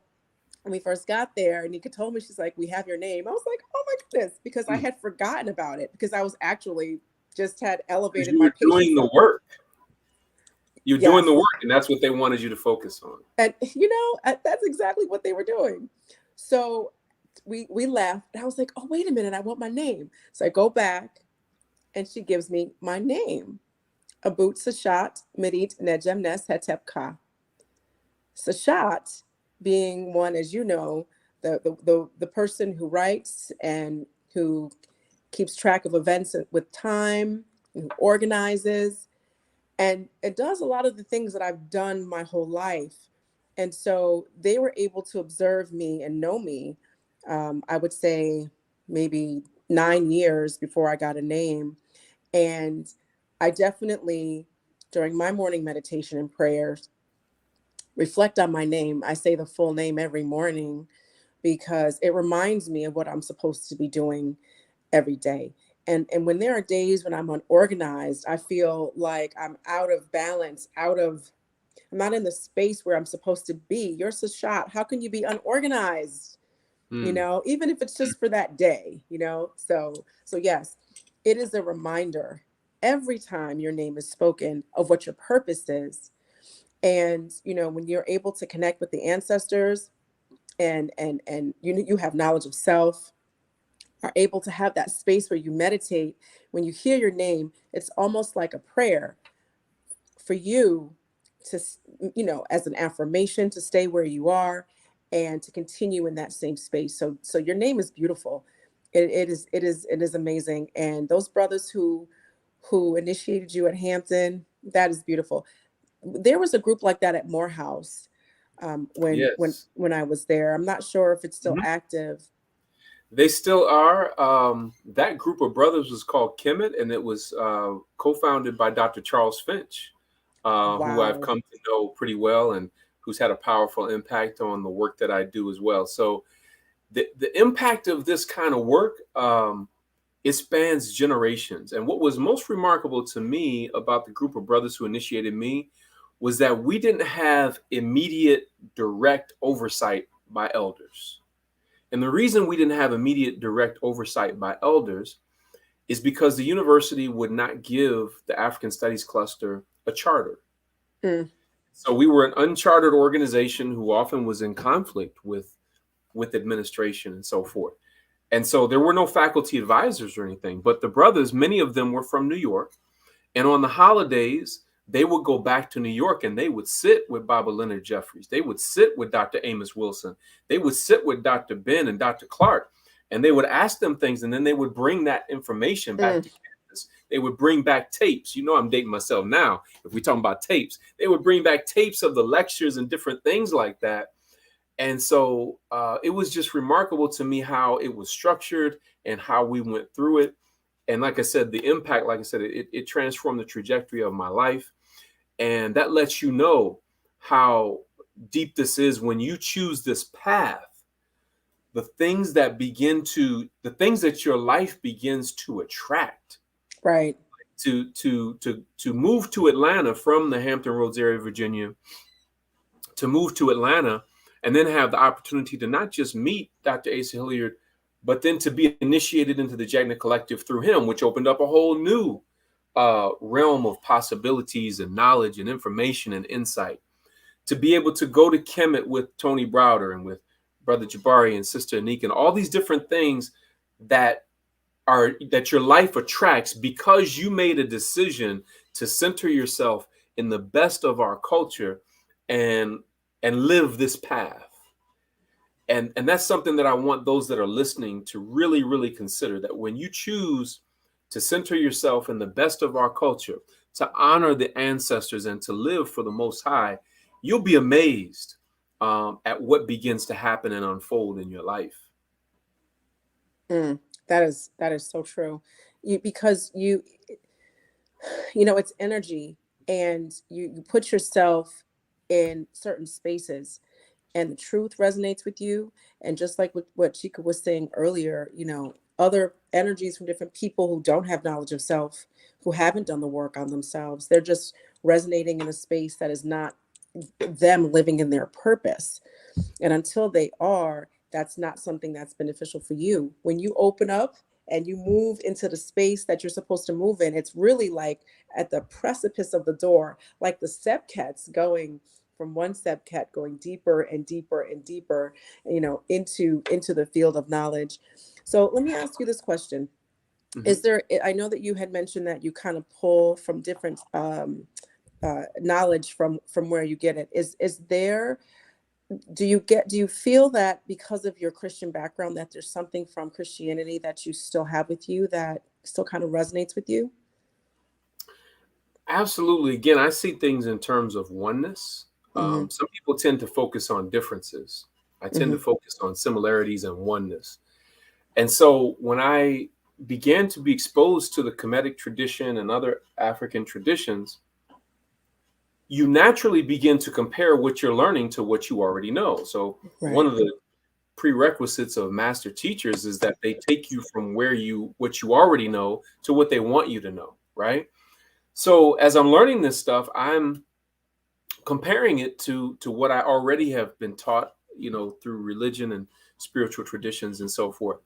when we first got there, Nika told me, she's like, we have your name. I was like, oh my goodness, because I had forgotten about it, because I was actually just had elevated my patience. Doing the work. You're doing the work, and that's what they wanted you to focus on. And that's exactly what they were doing. So we left, and I was like, oh, wait a minute, I want my name. So I go back, and she gives me my name. Abut Sashat Merit Nejem Nes Hetep Ka. Sashat being one, as you know, the person who writes and who keeps track of events with time, and who organizes, and it does a lot of the things that I've done my whole life. And so they were able to observe me and know me, I would say maybe 9 years before I got a name. And I definitely, during my morning meditation and prayers, reflect on my name. I say the full name every morning because it reminds me of what I'm supposed to be doing every day. And when there are days when I'm unorganized, I feel like I'm out of balance, I'm not in the space where I'm supposed to be. You're Sashat. How can you be unorganized? Even if it's just for that day, So yes, it is a reminder every time your name is spoken of what your purpose is. And, when you're able to connect with the ancestors and you have knowledge of self, are able to have that space where you meditate, when you hear your name, it's almost like a prayer for you to, as an affirmation to stay where you are and to continue in that same space. So your name is beautiful. It is amazing. And those brothers who initiated you at Hampton, that is beautiful. There was a group like that at Morehouse when I was there. I'm not sure if it's still active. They still are. That group of brothers was called Kemet, and it was co-founded by Dr. Charles Finch, who I've come to know pretty well and who's had a powerful impact on the work that I do as well. So the impact of this kind of work, it spans generations. And what was most remarkable to me about the group of brothers who initiated me was that we didn't have immediate direct oversight by elders. And the reason we didn't have immediate direct oversight by elders is because the university would not give the African Studies Cluster a charter. So we were an unchartered organization who often was in conflict with administration and so forth. And so there were no faculty advisors or anything, but the brothers, many of them were from New York. And on the holidays, they would go back to New York and they would sit with Baba Leonard Jeffries. They would sit with Dr. Amos Wilson. They would sit with Dr. Ben and Dr. Clark, and they would ask them things, and then they would bring that information back to campus. They would bring back tapes. I'm dating myself now. If we're talking about tapes, they would bring back tapes of the lectures and different things like that. And so it was just remarkable to me how it was structured and how we went through it. And like I said, the impact, it transformed the trajectory of my life. And that lets you know how deep this is when you choose this path. The things that your life begins to attract. Right. To move to Atlanta from the Hampton Roads area of Virginia, to move to Atlanta and then have the opportunity to not just meet Dr. Asa Hilliard, but then to be initiated into the Jagna Collective through him, which opened up a whole new realm of possibilities and knowledge and information and insight. To be able to go to Kemet with Tony Browder and with Brother Jabari and Sister Anika and all these different things that your life attracts because you made a decision to center yourself in the best of our culture and live this path. And that's something that I want those that are listening to really, really consider, that when you choose to center yourself in the best of our culture, to honor the ancestors and to live for the Most High, you'll be amazed at what begins to happen and unfold in your life. That is so true. Because it's energy, and you put yourself in certain spaces, and the truth resonates with you. And just like what Chika was saying earlier, other energies from different people who don't have knowledge of self, who haven't done the work on themselves, they're just resonating in a space that is not them living in their purpose. And until they are, that's not something that's beneficial for you. When you open up and you move into the space that you're supposed to move in, it's really like at the precipice of the door, like the sepcats going from one sepcat going deeper and deeper and deeper, into the field of knowledge. So let me ask you this question. Is there, I know that you had mentioned that you kind of pull from different knowledge from where you get it. Is there, do you feel that because of your Christian background that there's something from Christianity that you still have with you that still kind of resonates with you? Absolutely. Again, I see things in terms of oneness. Some people tend to focus on differences. I tend to focus on similarities and oneness. And so when I began to be exposed to the Kemetic tradition and other African traditions, you naturally begin to compare what you're learning to what you already know. So one of the prerequisites of master teachers is that they take you from what you already know to what they want you to know, right? So as I'm learning this stuff, I'm comparing it to what I already have been taught, through religion and spiritual traditions and so forth.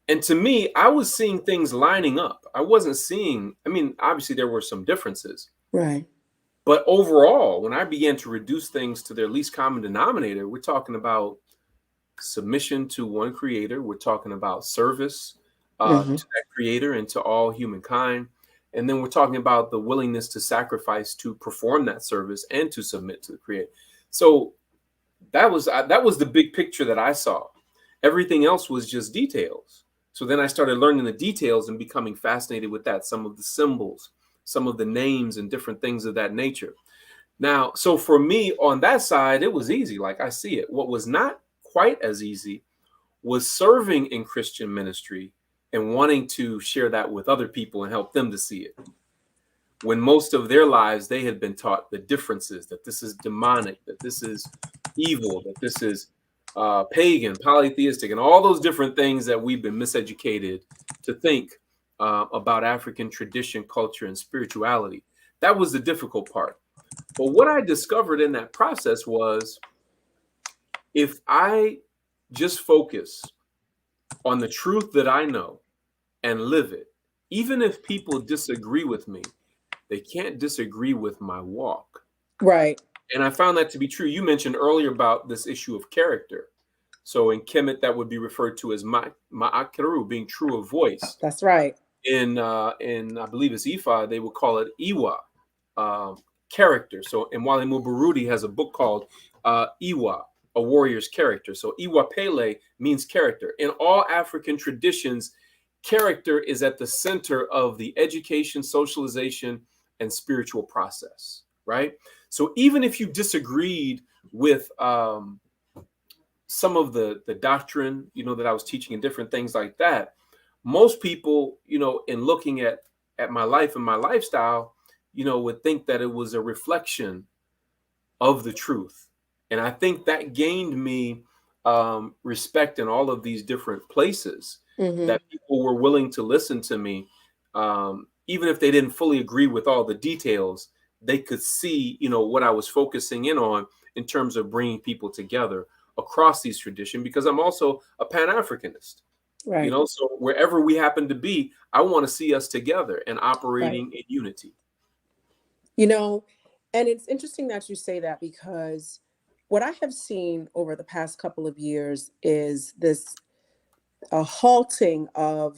And to me, I was seeing things lining up. I wasn't seeing, obviously there were some differences. Right. But overall, when I began to reduce things to their least common denominator, we're talking about submission to one creator. We're talking about service to that creator and to all humankind. And then we're talking about the willingness to sacrifice to perform that service and to submit to the creator. So that was the big picture that I saw. Everything else was just details. So then I started learning the details and becoming fascinated with that, some of the symbols, some of the names and different things of that nature. Now, so for me on that side, it was easy, like I see it. What was not quite as easy was serving in Christian ministry and wanting to share that with other people and help them to see it. When most of their lives, they had been taught the differences, that this is demonic, that this is evil, that this is pagan, polytheistic, and all those different things that we've been miseducated to think about African tradition, culture, and spirituality. That was the difficult part. But what I discovered in that process was, if I just focus on the truth that I know and live it, even if people disagree with me, they can't disagree with my walk. Right. And I found that to be true. You mentioned earlier about this issue of character. So in Kemet, that would be referred to as ma'akeru, being true of voice. That's right. In I believe it's Ifa, they would call it Iwa, character. So and Wale Mubarudi has a book called Iwa, a warrior's character. So Iwa Pele means character. In all African traditions, character is at the center of the education, socialization, and spiritual process, right? So even if you disagreed with some of the doctrine, that I was teaching and different things like that, most people, in looking at my life and my lifestyle, would think that it was a reflection of the truth. And I think that gained me respect in all of these different places, that people were willing to listen to me. Even if they didn't fully agree with all the details, they could see, what I was focusing in on in terms of bringing people together across these traditions, because I'm also a Pan-Africanist. Right. So wherever we happen to be, I want to see us together and operating in unity. And it's interesting that you say that, because what I have seen over the past couple of years is this a halting of,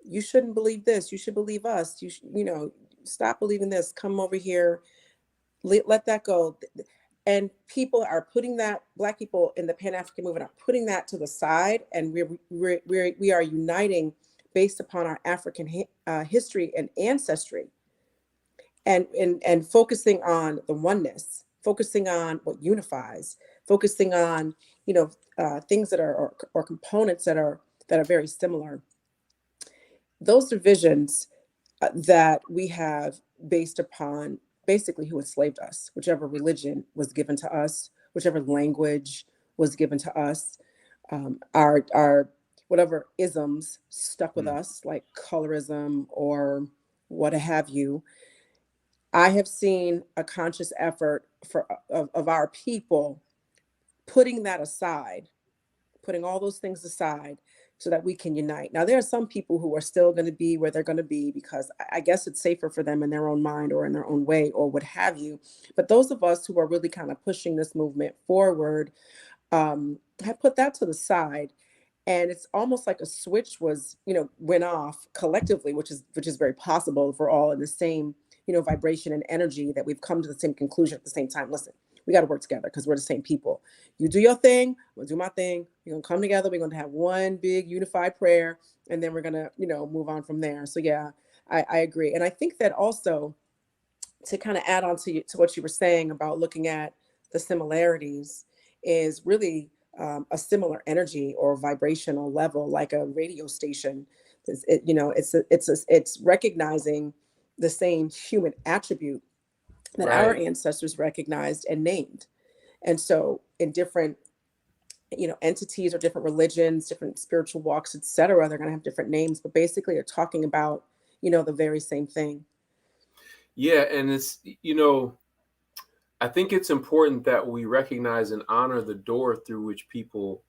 you shouldn't believe this, you should believe us, stop believing this, come over here, let that go. And people are putting that, Black people in the Pan-African movement are putting that to the side, and we are uniting based upon our African history and ancestry, and focusing on the oneness, focusing on what unifies, focusing on, you know, things that are, or components that are very similar. Those divisions that we have based upon basically who enslaved us, whichever religion was given to us, whichever language was given to us, our whatever isms stuck with us, like colorism or what have you. I have seen a conscious effort of our people putting that aside, putting all those things aside so that we can unite. Now, there are some people who are still going to be where they're going to be because I guess it's safer for them in their own mind or in their own way or what have you. But those of us who are really kind of pushing this movement forward have put that to the side. And it's almost like a switch was, went off collectively, which is very possible if we're all in the same, vibration and energy, that we've come to the same conclusion at the same time. Listen, we got to work together because we're the same people. You do your thing, I'm gonna do my thing. We're gonna come together. We're gonna have one big unified prayer, and then we're gonna, move on from there. So yeah, I agree, and I think that also, to kind of add on to what you were saying about looking at the similarities, is really a similar energy or vibrational level, like a radio station. It's recognizing the same human attribute that our ancestors recognized and named. And so in different, entities or different religions, different spiritual walks, et cetera, they're going to have different names, but basically they're talking about, the very same thing. Yeah. And it's, I think it's important that we recognize and honor the door through which people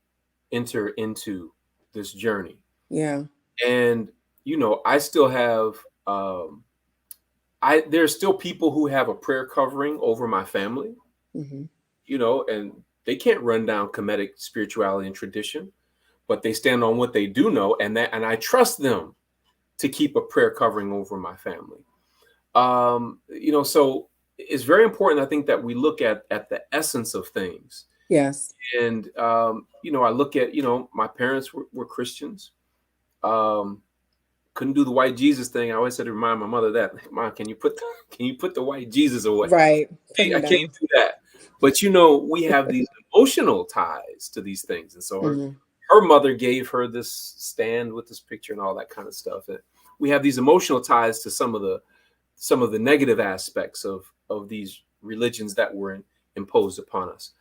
enter into this journey. Yeah. And, I still have, there's still people who have a prayer covering over my family, and they can't run down Kemetic spirituality and tradition, but they stand on what they do know. And I trust them to keep a prayer covering over my family. So it's very important, I think, that we look at the essence of things. Yes. And, I look at, my parents were Christians. Couldn't do the white Jesus thing. I always had to remind my mother that, Mom, can you put the white Jesus away? Right. I can't do that. But, we have these emotional ties to these things. And so her mother gave her this stand with this picture and all that kind of stuff. And we have these emotional ties to some of the negative aspects of these religions that were imposed upon us.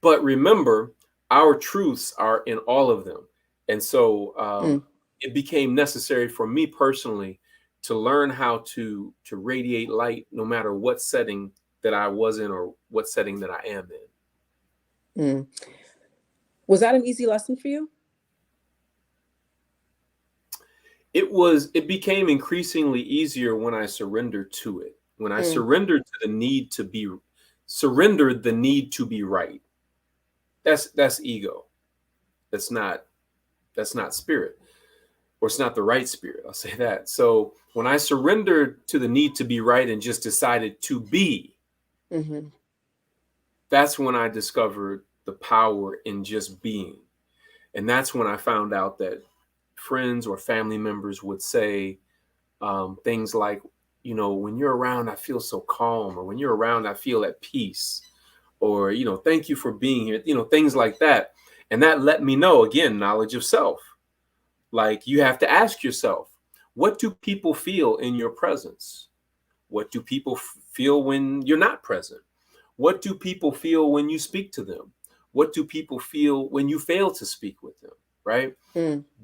But remember, our truths are in all of them. And so it became necessary for me personally to learn how to radiate light no matter what setting that I was in or what setting that I am in. Was that an easy lesson for you? It became increasingly easier when I surrendered to it. When I surrendered to the need to be right. That's ego. That's not spirit, or it's not the right spirit. I'll say that. So when I surrendered to the need to be right and just decided to be, that's when I discovered the power in just being. And that's when I found out that friends or family members would say things like, when you're around, I feel so calm, or when you're around, I feel at peace, or, thank you for being here, things like that. And that let me know, again, knowledge of self. Like, you have to ask yourself, what do people feel in your presence? What do people feel when you're not present? What do people feel when you speak to them? What do people feel when you fail to speak with them? Right?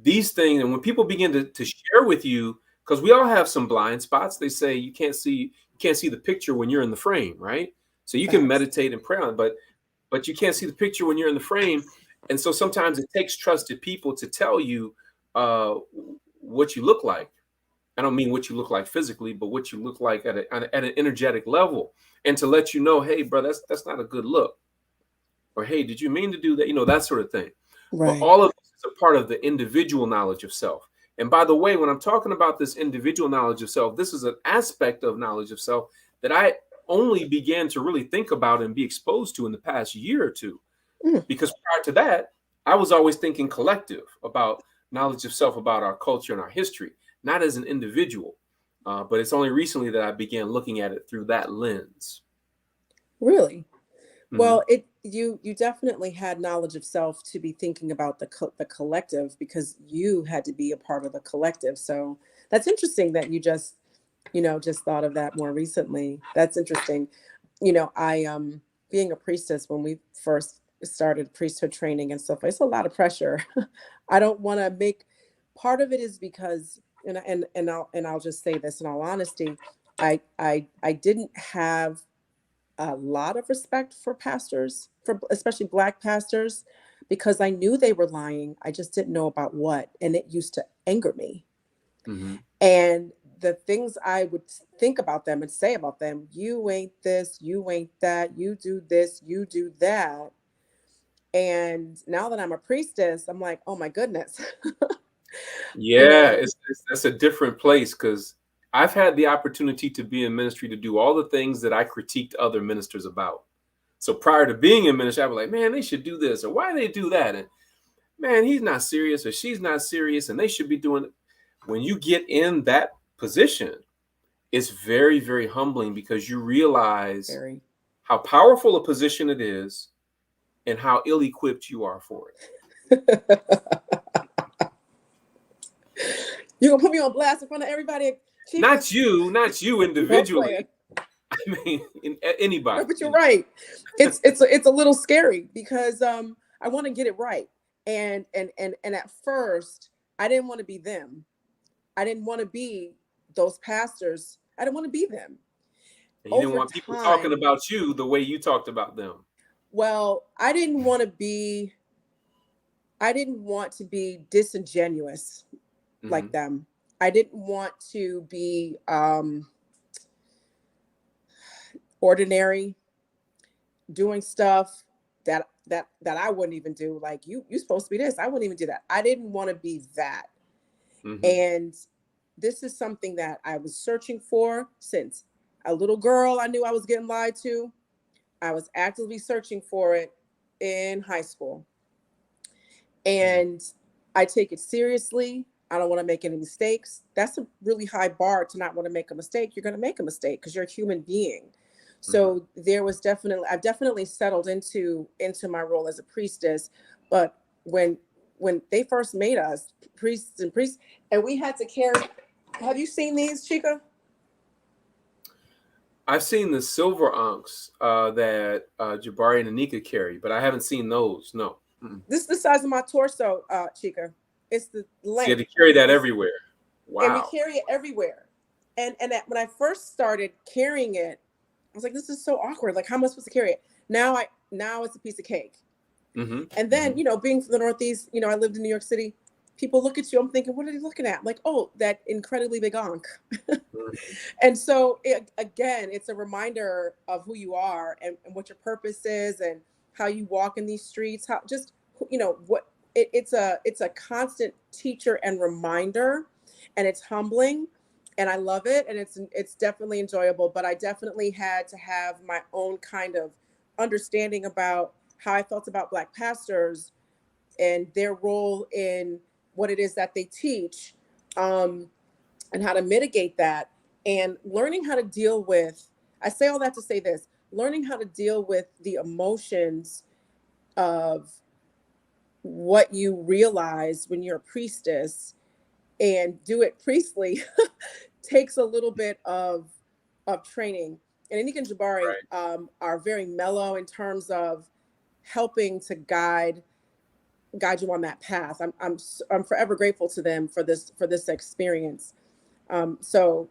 These things, and when people begin to share with you, because we all have some blind spots. They say you can't see the picture when you're in the frame, right? So you can meditate and pray on it, but you can't see the picture when you're in the frame. And so sometimes it takes trusted people to tell you what you look like. I don't mean what you look like physically, but what you look like at an energetic level, and to let you know, hey, bro, that's not a good look, or hey, did you mean to do that? That sort of thing. Right. But all of this is a part of the individual knowledge of self. And by the way, when I'm talking about this individual knowledge of self, this is an aspect of knowledge of self that I only began to really think about and be exposed to in the past year or two. Mm. Because prior to that, I was always thinking collective about knowledge of self, about our culture and our history, not as an individual. But it's only recently that I began looking at it through that lens. Really? Well, Mhm. you definitely had knowledge of self to be thinking about the collective, because you had to be a part of the collective. So that's interesting that you just thought of that more recently. That's interesting. I being a priestess, when we first started priesthood training and stuff, it's a lot of pressure. I don't want to make, part of it is because, and I'll just say this in all honesty, I didn't have a lot of respect for pastors, for especially Black pastors, because I knew they were lying. I just didn't know about what, and it used to anger me. Mhm. And the things I would think about them and say about them, you ain't this, you ain't that, you do this, you do that. And now that I'm a priestess, I'm like, oh my goodness. you Yeah, know, that's a different place, because I've had the opportunity to be in ministry to do all the things that I critiqued other ministers about. So prior to being in ministry, I was like, man, they should do this, or why they do that, and man, he's not serious, or she's not serious, and they should be doing it. When you get in that position, it's very, very humbling, because you realize very. how powerful a position it is and how ill-equipped you are for it. You're gonna put me on blast in front of everybody, Chika? Not you No, I'm playing. individually. I mean, No, anybody. but you're right. It's a little scary, because I want to get it right. And at first I didn't want to be them. I didn't want to be those pastors. I didn't want to be them. And you didn't Over want people talking time, about you the way you talked about them. well, I didn't want to be disingenuous like Hmm. them. I didn't want to be ordinary, doing stuff that I wouldn't even do. Like, you supposed to be this. I wouldn't even do that. I didn't want to be that. Hmm. And this is something that I was searching for since a little girl. I knew I was getting lied to. I was actively searching for it in high school. And I take it seriously. I don't want to make any mistakes. That's a really high bar, to not want to make a mistake. You're going to make a mistake because you're a human being. Hmm. So I've definitely settled into my role as a priestess. But when they first made us priests, and we had to carry, have you seen these, Chika? I've seen the silver ankhs that Jabari and Anika carry, but I haven't seen those. No. Mm-mm. This is the size of my torso, Chika. It's the So you had length. to carry that It's, everywhere. and we Wow. carry it everywhere. When I first started carrying it, I was like, this is so awkward. Like, how am I supposed to carry it? Now it's a piece of cake. Hmm. And Hmm. then, being from the Northeast, I lived in New York City. People look at you. I'm thinking, what are they looking at? I'm like, oh, that incredibly big ankh. And so, again, it's a reminder of who you are, and what your purpose is, and how you walk in these streets. How just what it's a constant teacher and reminder, and it's humbling, and I love it, and it's definitely enjoyable. But I definitely had to have my own kind of understanding about how I felt about Black pastors and their role in what it is that they teach. And how to mitigate that, and learning how to deal with, I say all that to say this, learning how to deal with the emotions of what you realize when you're a priestess, and do it priestly takes a little bit of training. And Anika and Jabari Right. are very mellow in terms of helping to guide you on that path. I'm forever grateful to them for this experience. So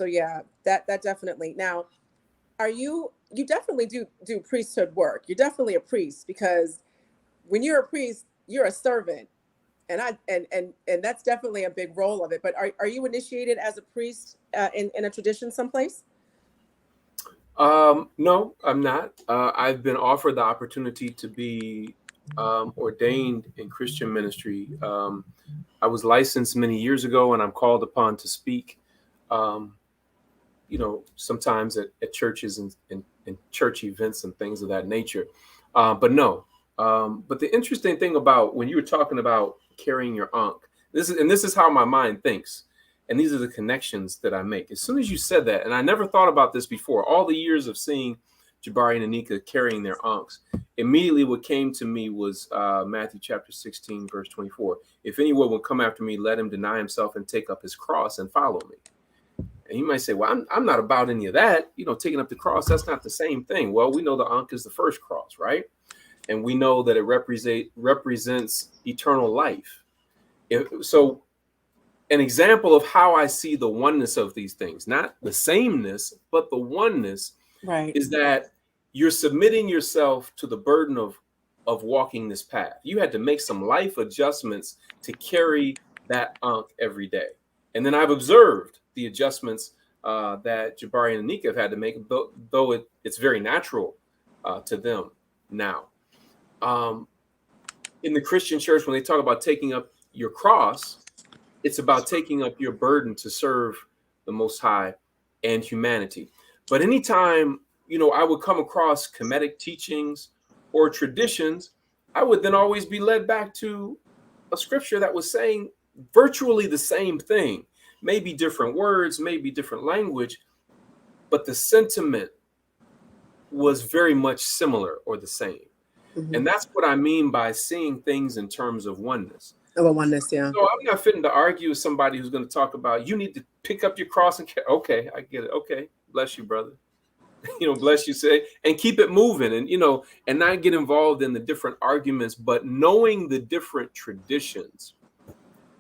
yeah, that definitely. Now, you definitely do priesthood work. You're definitely a priest, because when you're a priest, you're a servant. And that's definitely a big role of it. But are you initiated as a priest in a tradition someplace? No, I'm not. I've been offered the opportunity to be ordained in Christian ministry. I was licensed many years ago, and I'm called upon to speak. Um, sometimes at churches and church events and things of that nature. But no. But the interesting thing about when you were talking about carrying your ankh, this is how my mind thinks. And these are the connections that I make. As soon as you said that, and I never thought about this before, all the years of seeing Jabari and Anika carrying their ankhs, immediately what came to me was Matthew chapter 16, verse 24. If anyone will come after me, let him deny himself and take up his cross and follow me. And you might say, well, I'm not about any of that. Taking up the cross, that's not the same thing. Well, we know the ankh is the first cross, right? And we know that it represents eternal life. So an example of how I see the oneness of these things, not the sameness, but the oneness, right, is that you're submitting yourself to the burden of walking this path. You had to make some life adjustments to carry that ankh every day. And then I've observed the adjustments that Jabari and Anika have had to make, though it's very natural to them now. In the Christian church, when they talk about taking up your cross, it's about taking up your burden to serve the Most High and humanity. But anytime, I would come across Kemetic teachings or traditions, I would then always be led back to a scripture that was saying virtually the same thing, maybe different words, maybe different language, but the sentiment was very much similar or the same. Mm-hmm. And that's what I mean by seeing things in terms of oneness. Oneness, yeah. So I'm not fitting to argue with somebody who's going to talk about, you need to pick up your cross and okay, I get it. Okay, bless you, brother. Bless you, say, and keep it moving, and and not get involved in the different arguments, but knowing the different traditions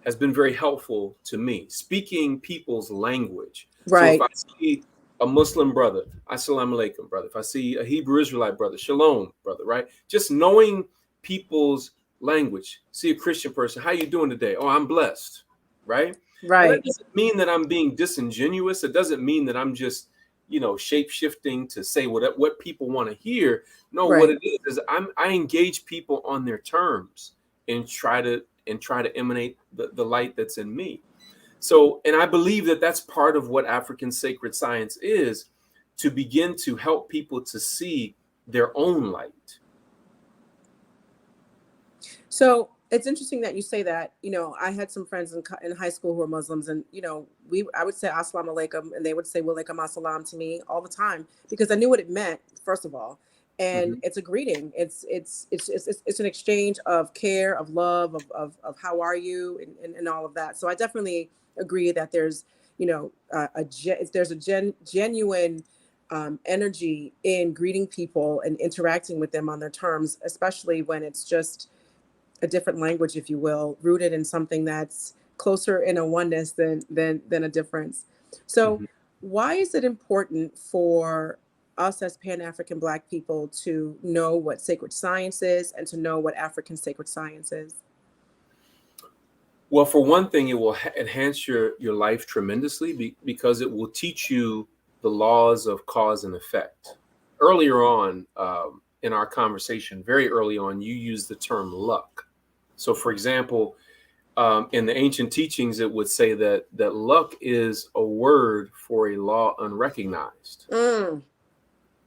has been very helpful to me. Speaking people's language. Right. So if I see a Muslim brother, assalamu alaikum, brother. If I see a Hebrew Israelite brother, shalom, brother, right? Just knowing people's language. See a Christian person, how you doing today? Oh, I'm blessed, right? Right. And that doesn't mean that I'm being disingenuous. It doesn't mean that I'm just, shape-shifting to say what people want to hear. No, right. What it is I engage people on their terms and try to emanate the light that's in me. So, and I believe that that's part of what African sacred science is, to begin to help people to see their own light. So it's interesting that you say that. I had some friends in high school who were Muslims, and I would say assalamu alaikum, and they would say wa alaikum assalam to me all the time, because I knew what it meant, first of all. And it's a greeting. It's an exchange of care, of love, of how are you, and all of that. So I definitely agree that there's there's a genuine energy in greeting people and interacting with them on their terms, especially when it's just a different language, if you will, rooted in something that's closer in a oneness than a difference. So why is it important for us as Pan-African Black people to know what sacred science is and to know what African sacred science is? Well, for one thing, it will enhance your life tremendously because it will teach you the laws of cause and effect. Earlier on in our conversation, very early on, you used the term luck. So, for example, in the ancient teachings, it would say that luck is a word for a law unrecognized.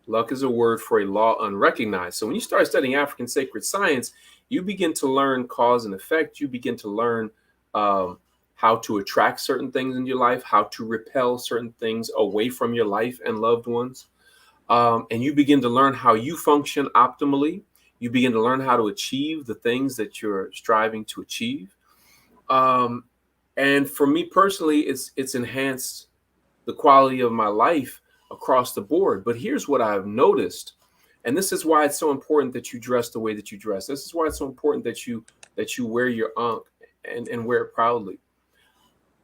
Luck is a word for a law unrecognized. So when you start studying African sacred science, you begin to learn cause and effect. You begin to learn how to attract certain things in your life, how to repel certain things away from your life and loved ones. And you begin to learn how you function optimally. You begin to learn how to achieve the things that you're striving to achieve. And for me personally, it's enhanced the quality of my life across the board. But here's what I've noticed, and this is why it's so important that you dress the way that you dress. This is why it's so important that you wear your ankh and wear it proudly.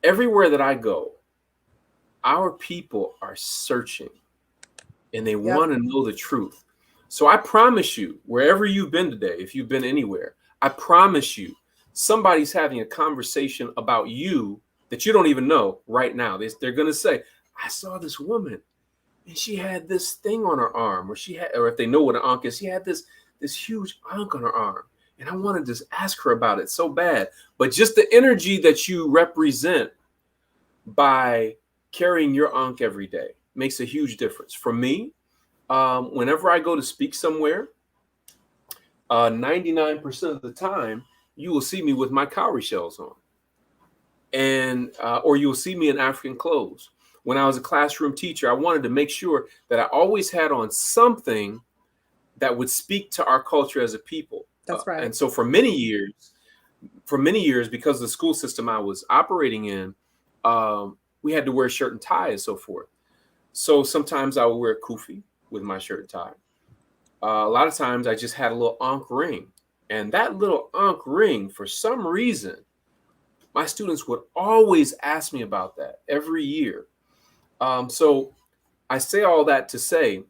Everywhere that I go, our people are searching and they want to know the truth. So I promise you, wherever you've been today, if you've been anywhere, I promise you, somebody's having a conversation about you that you don't even know right now. They're going to say, I saw this woman and she had this thing on her arm, or if they know what an ankh is, she had this huge ankh on her arm. And I wanted to ask her about it so bad. But just the energy that you represent by carrying your ankh every day, makes a huge difference. For me, whenever I go to speak somewhere, 99% of the time, you will see me with my cowrie shells on, and or you'll see me in African clothes. When I was a classroom teacher, I wanted to make sure that I always had on something that would speak to our culture as a people. That's right. And so for many years, because of the school system I was operating in, we had to wear shirt and tie and so forth. So sometimes I would wear a kufi with my shirt and tie. A lot of times I just had a little ankh ring. And that little ankh ring, for some reason, my students would always ask me about that every year. So I say all that to say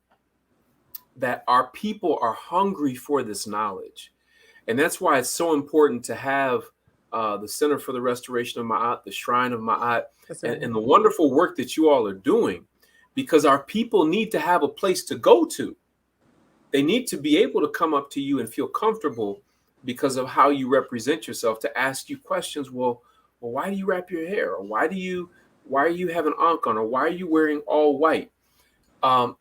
that our people are hungry for this knowledge. And that's why it's so important to have the Center for the Restoration of Ma'at, the Shrine of Ma'at, and the wonderful work that you all are doing, because our people need to have a place to go to. They need to be able to come up to you and feel comfortable because of how you represent yourself, to ask you questions. Well, why do you wrap your hair? Or why do you have an ankh on? Or why are you wearing all white?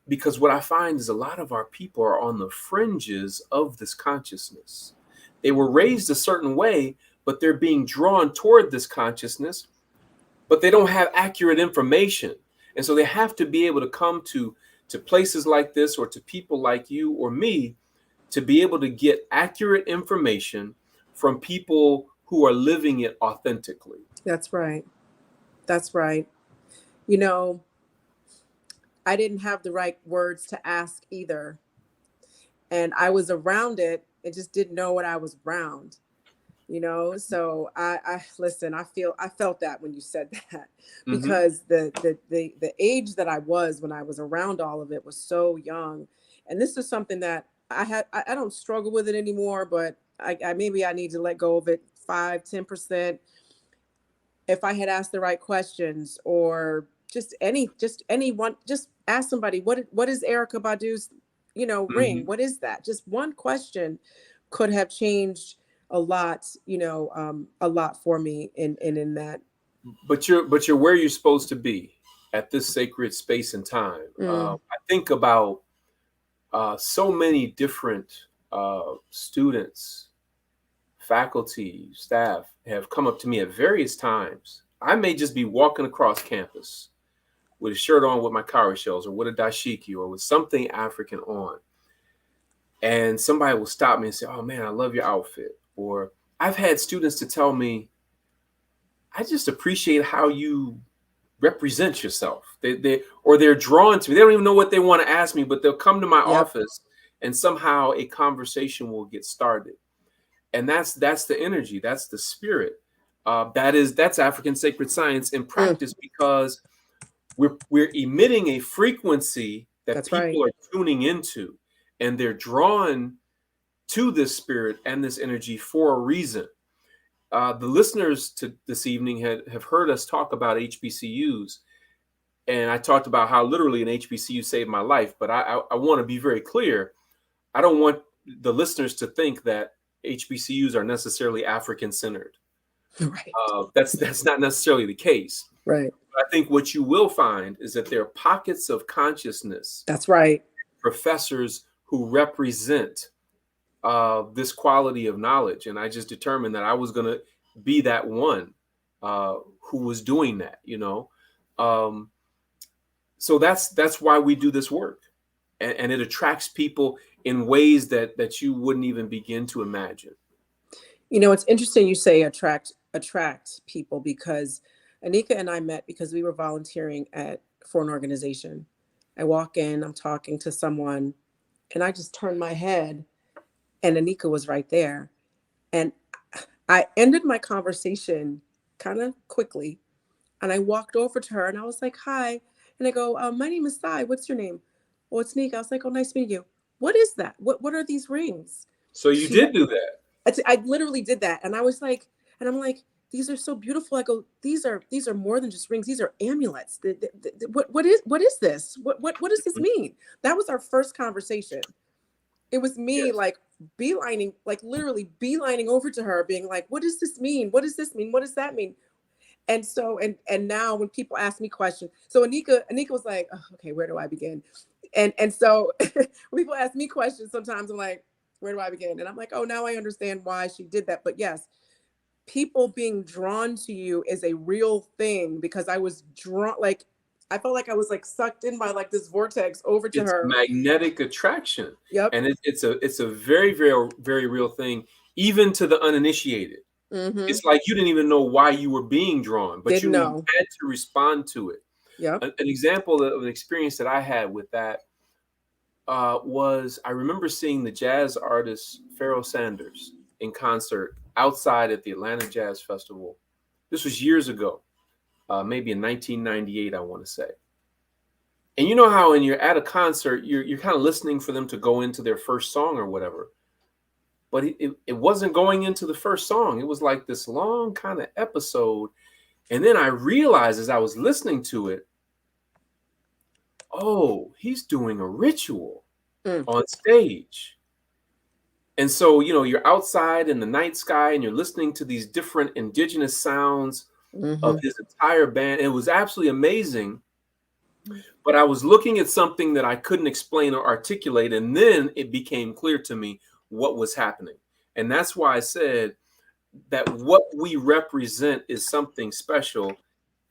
Because what I find is a lot of our people are on the fringes of this consciousness. They were raised a certain way, but they're being drawn toward this consciousness, but they don't have accurate information. And so they have to be able to come to places like this, or to people like you or me, to be able to get accurate information from people who are living it authentically. That's right. That's right. You know, I didn't have the right words to ask either. And I was around it and just didn't know what I was around, you know? So I listen, I felt that when you said that, because the age that I was when I was around all of it was so young. And this is something that I don't struggle with it anymore, but I maybe I need to let go of it 5-10%. If I had asked the right questions, or just anyone, just ask somebody, what is Erykah Badu's, ring? What is that? Just one question could have changed a lot, a lot for me in that. But you're where you're supposed to be at this sacred space and time. I think about so many different students, faculty, staff have come up to me at various times. I may just be walking across campus with a shirt on with my cowrie shells, or with a dashiki, or with something African on, and somebody will stop me and say, "Oh man, I love your outfit." Or I've had students to tell me, "I just appreciate how you represent yourself." They're drawn to me. They don't even know what they want to ask me, but they'll come to my office, and somehow a conversation will get started. And that's the energy, that's the spirit. That's African sacred science in practice, because we're emitting a frequency that people are tuning into, and they're drawn to this spirit and this energy for a reason. The listeners to this evening have heard us talk about HBCUs, and I talked about how literally an HBCU saved my life. But I want to be very clear. I don't want the listeners to think that HBCUs are necessarily African centered. Right. That's not necessarily the case. Right. I think what you will find is that there are pockets of consciousness. That's right. Professors who represent this quality of knowledge. And I just determined that I was going to be that one who was doing that, So that's why we do this work. And it attracts people in ways that you wouldn't even begin to imagine. It's interesting you say attract people, because Anika and I met because we were volunteering for an organization. I walk in, I'm talking to someone, and I just turned my head, and Anika was right there. And I ended my conversation kind of quickly, and I walked over to her, and I was like, "Hi." And I go, "My name is Sai. What's your name?" "Oh, it's Nika." I was like, "Oh, nice meeting you. What is that? What are these rings?" So you did do that. I literally did that. And I was like, and I'm like, "These are so beautiful." I go, these are more than just rings. These are amulets. What is this? What does this mean? That was our first conversation. It was me like literally beelining over to her, being like, "What does this mean? What does this mean? What does that mean?" And so, and now when people ask me questions, so Anika was like, oh, okay, where do I begin? And so when people ask me questions, sometimes I'm like, where do I begin? And I'm like, oh, now I understand why she did that. But yes, people being drawn to you is a real thing, because I was drawn, like, I felt like I was like sucked in by like this vortex over to It's her. magnetic attraction. Yep. And it's a very, very, very real thing, even to the uninitiated. Mm-hmm. It's like you didn't even know why you were being drawn, but Didn't you know. had to respond to it. Yep. An example of an experience that I had with that was, I remember seeing the jazz artist Pharoah Sanders in concert outside at the Atlanta Jazz Festival. This was years ago, maybe in 1998, I want to say. And you know how when you're at a concert, you're kind of listening for them to go into their first song or whatever. But it wasn't going into the first song. It was like this long kind of episode. And then I realized as I was listening to it, oh, he's doing a ritual on stage. And so, you're outside in the night sky and you're listening to these different indigenous sounds of his entire band. It was absolutely amazing. But I was looking at something that I couldn't explain or articulate. And then it became clear to me what was happening. And that's why I said that what we represent is something special,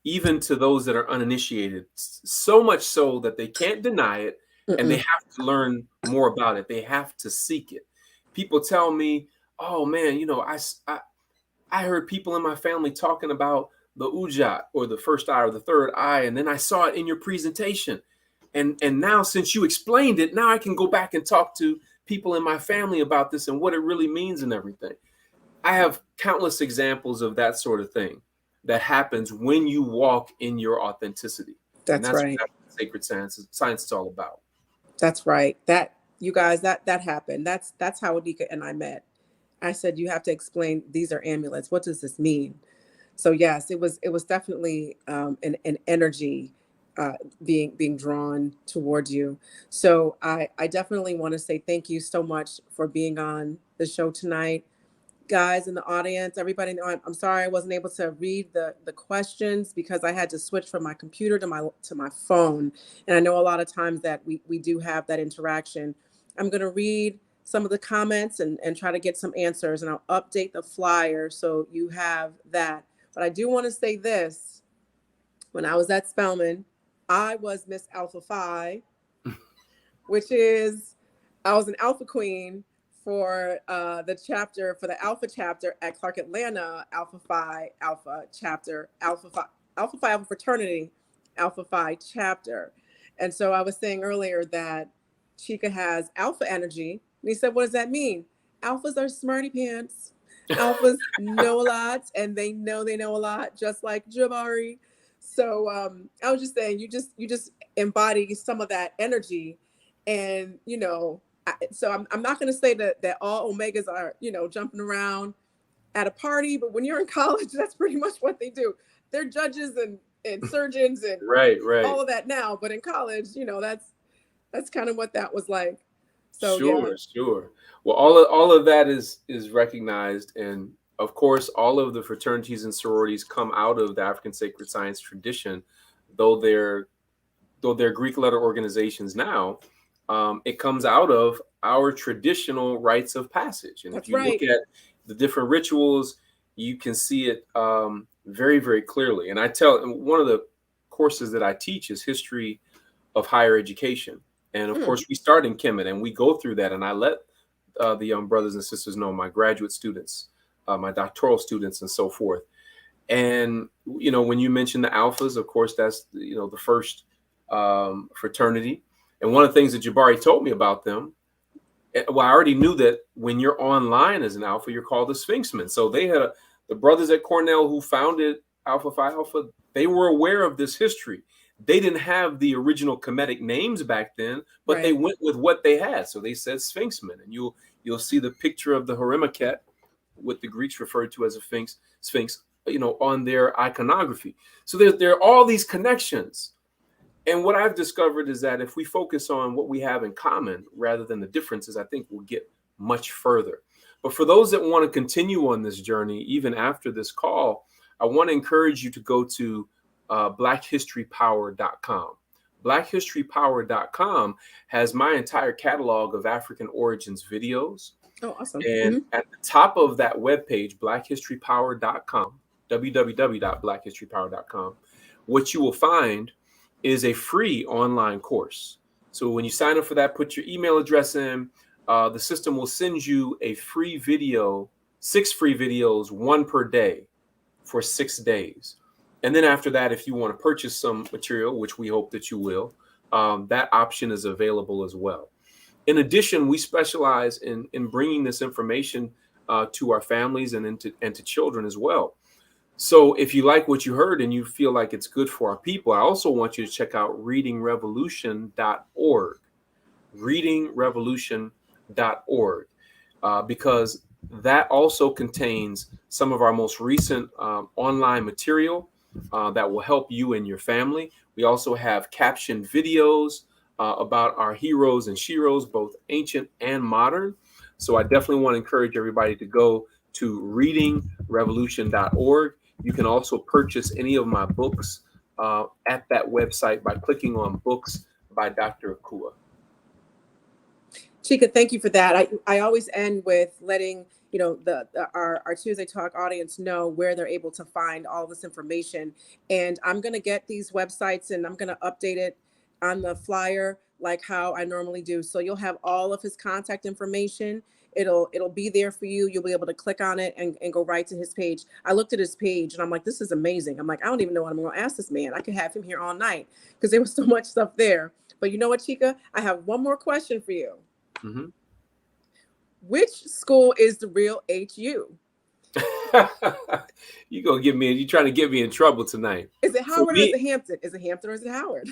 even to those that are uninitiated, so much so that they can't deny it, and they have to learn more about it. They have to seek it. People tell me, oh man, I heard people in my family talking about the ujat, or the first eye, or the third eye, and then I saw it in your presentation. And now, since you explained it, now I can go back and talk to people in my family about this and what it really means and everything. I have countless examples of that sort of thing that happens when you walk in your authenticity. That's right. What sacred science is all about. That's right. That, you guys, that happened. That's how Anika and I met. I said, you have to explain, these are amulets. What does this mean? So yes, it was definitely an energy being drawn towards you. So I definitely want to say thank you so much for being on the show tonight. Guys in the audience, everybody, I'm sorry I wasn't able to read the questions because I had to switch from my computer to my phone. And I know a lot of times that we do have that interaction. I'm going to read some of the comments and try to get some answers, and I'll update the flyer so you have that. But I do want to say this. When I was at Spelman, I was Miss Alpha Phi, which is, I was an Alpha Queen for the Alpha chapter at Clark Atlanta, Alpha Phi Alpha chapter, Alpha Phi Alpha fraternity, Alpha Phi chapter. And so I was saying earlier that Chike has alpha energy. And he said, what does that mean? Alphas are smarty pants. Alphas know a lot, and they know a lot, just like Jabari. So I was just saying, you just embody some of that energy. And, so I'm not going to say that all Omegas are, jumping around at a party, but when you're in college, that's pretty much what they do. They're judges and surgeons and right. all of that now. But in college, that's kind of what that was like. So Sure. Well, all of that is recognized, and of course, all of the fraternities and sororities come out of the African sacred science tradition, though they're Greek letter organizations now. It comes out of our traditional rites of passage, and if you look at the different rituals, you can see it very, very clearly. And one of the courses that I teach is history of higher education. And of course, we start in Kemet and we go through that. And I let the young brothers and sisters know, my graduate students, my doctoral students, and so forth. And, when you mention the alphas, of course, that's, the first fraternity. And one of the things that Jabari told me about them, well, I already knew that when you're online as an alpha, you're called a Sphinxman. So they had the brothers at Cornell who founded Alpha Phi Alpha. They were aware of this history. They didn't have the original Kemetic names back then, but they went with what they had. So they said Sphinxman, and you'll see the picture of the Horimaket, what the Greeks referred to as a sphinx, on their iconography. So there are all these connections. And what I've discovered is that if we focus on what we have in common rather than the differences, I think we'll get much further. But for those that want to continue on this journey, even after this call, I want to encourage you to go to blackhistorypower.com. Blackhistorypower.com has my entire catalog of African origins videos. Oh, awesome. And at the top of that webpage, blackhistorypower.com, www.blackhistorypower.com, what you will find is a free online course. So when you sign up for that, put your email address in. The system will send you a free video, 6 free videos, 1 per day for 6 days. And then after that, if you want to purchase some material, which we hope that you will, that option is available as well. In addition, we specialize in bringing this information to our families and to children as well. So if you like what you heard and you feel like it's good for our people, I also want you to check out readingrevolution.org, readingrevolution.org, because that also contains some of our most recent online material that will help you and your family. We also have captioned videos about our heroes and sheroes, both ancient and modern. So I definitely want to encourage everybody to go to readingrevolution.org. You can also purchase any of my books at that website by clicking on Books by Dr. Akua. Chike, thank you for that. I always end with letting our Tuesday Talk audience know where they're able to find all this information. And I'm going to get these websites and I'm going to update it on the flyer like how I normally do. So you'll have all of his contact information. It'll be there for you. You'll be able to click on it and go right to his page. I looked at his page and I'm like, this is amazing. I'm like, I don't even know what I'm going to ask this man. I could have him here all night because there was so much stuff there. But you know what, Chike? I have one more question for you. Mm-hmm. Which school is the real HU? You trying to get me in trouble tonight. Is it Howard or is it Hampton? Is it Hampton or is it Howard?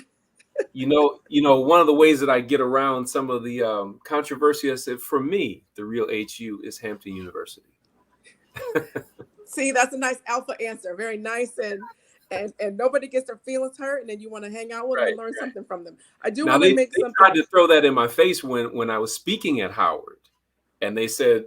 You know, one of the ways that I get around some of the controversy, I said, for me, the real HU is Hampton University. See, that's a nice alpha answer. Very nice, and nobody gets their feelings hurt, and then you want to hang out with them and learn something from them. I do want to make something. They tried to throw that in my face when I was speaking at Howard, and they said,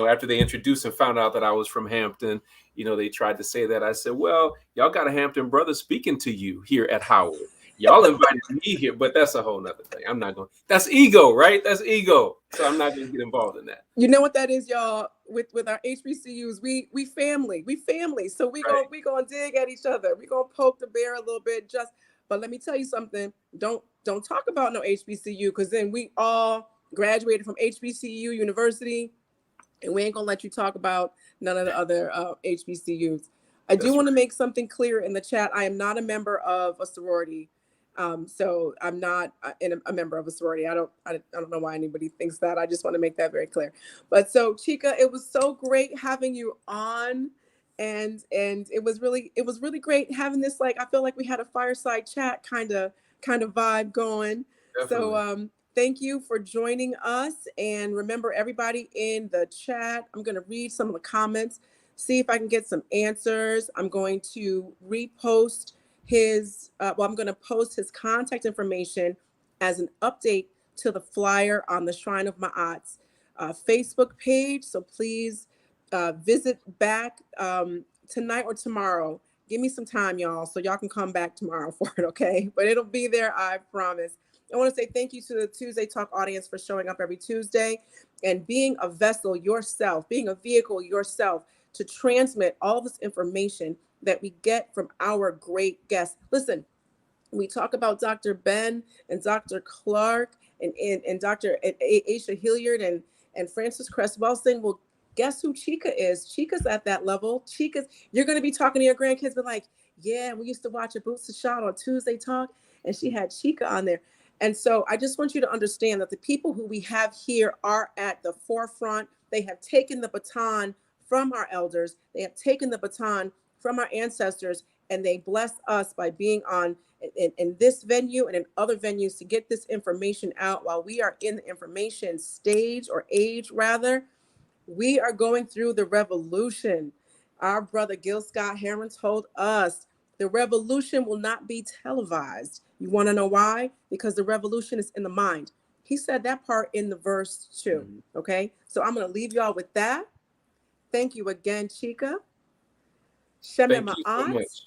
after they introduced and found out that I was from Hampton, they tried to say that. I said, well, y'all got a Hampton brother speaking to you here at Howard. Y'all invited me here, but that's a whole nother thing. I'm not going. That's ego, right? That's ego. So I'm not going to get involved in that. You know what that is, y'all? With our HBCUs, we family. So we gonna dig at each other. We gonna poke the bear a little bit. But let me tell you something. Don't talk about no HBCU, because then we all graduated from HBCU University, and we ain't gonna let you talk about none of the other HBCUs. I do want to make something clear in the chat. I am not a member of a sorority. So I'm not a member of a sorority. I don't know why anybody thinks that. I just want to make that very clear. But so Chike, it was so great having you on, and it was really great having this. Like, I feel like we had a fireside chat kind of vibe going. Definitely. So thank you for joining us, and remember, everybody in the chat, I'm going to read some of the comments, see if I can get some answers. I'm going to repost I'm going to post his contact information as an update to the flyer on the Shrine of Ma'at's Facebook page. So please visit back tonight or tomorrow. Give me some time, y'all, so y'all can come back tomorrow for it, okay? But it'll be there, I promise. I want to say thank you to the Tuesday Talk audience for showing up every Tuesday and being a vessel yourself, being a vehicle yourself to transmit all this information that we get from our great guests. Listen, we talk about Dr. Ben and Dr. Clark and Dr. Aisha Hilliard and Francis Cress Welsing. Well, guess who Chike is? Chike's at that level. You're going to be talking to your grandkids, but like, yeah, we used to watch a Boots to Shot on Tuesday Talk, and she had Chike on there. And so I just want you to understand that the people who we have here are at the forefront. They have taken the baton from our elders. They have taken the baton from our ancestors, and they bless us by being on in this venue and in other venues to get this information out while we are in the information stage or age rather. We are going through the revolution. Our brother Gil Scott Heron told us the revolution will not be televised. You want to know why? Because the revolution is in the mind. He said that part in the verse too. Okay, so I'm going to leave y'all with that. Thank you again, Chike. Thank Shema you so Ma'at much.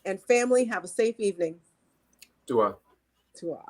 and family, have a safe evening. Dua. Tua.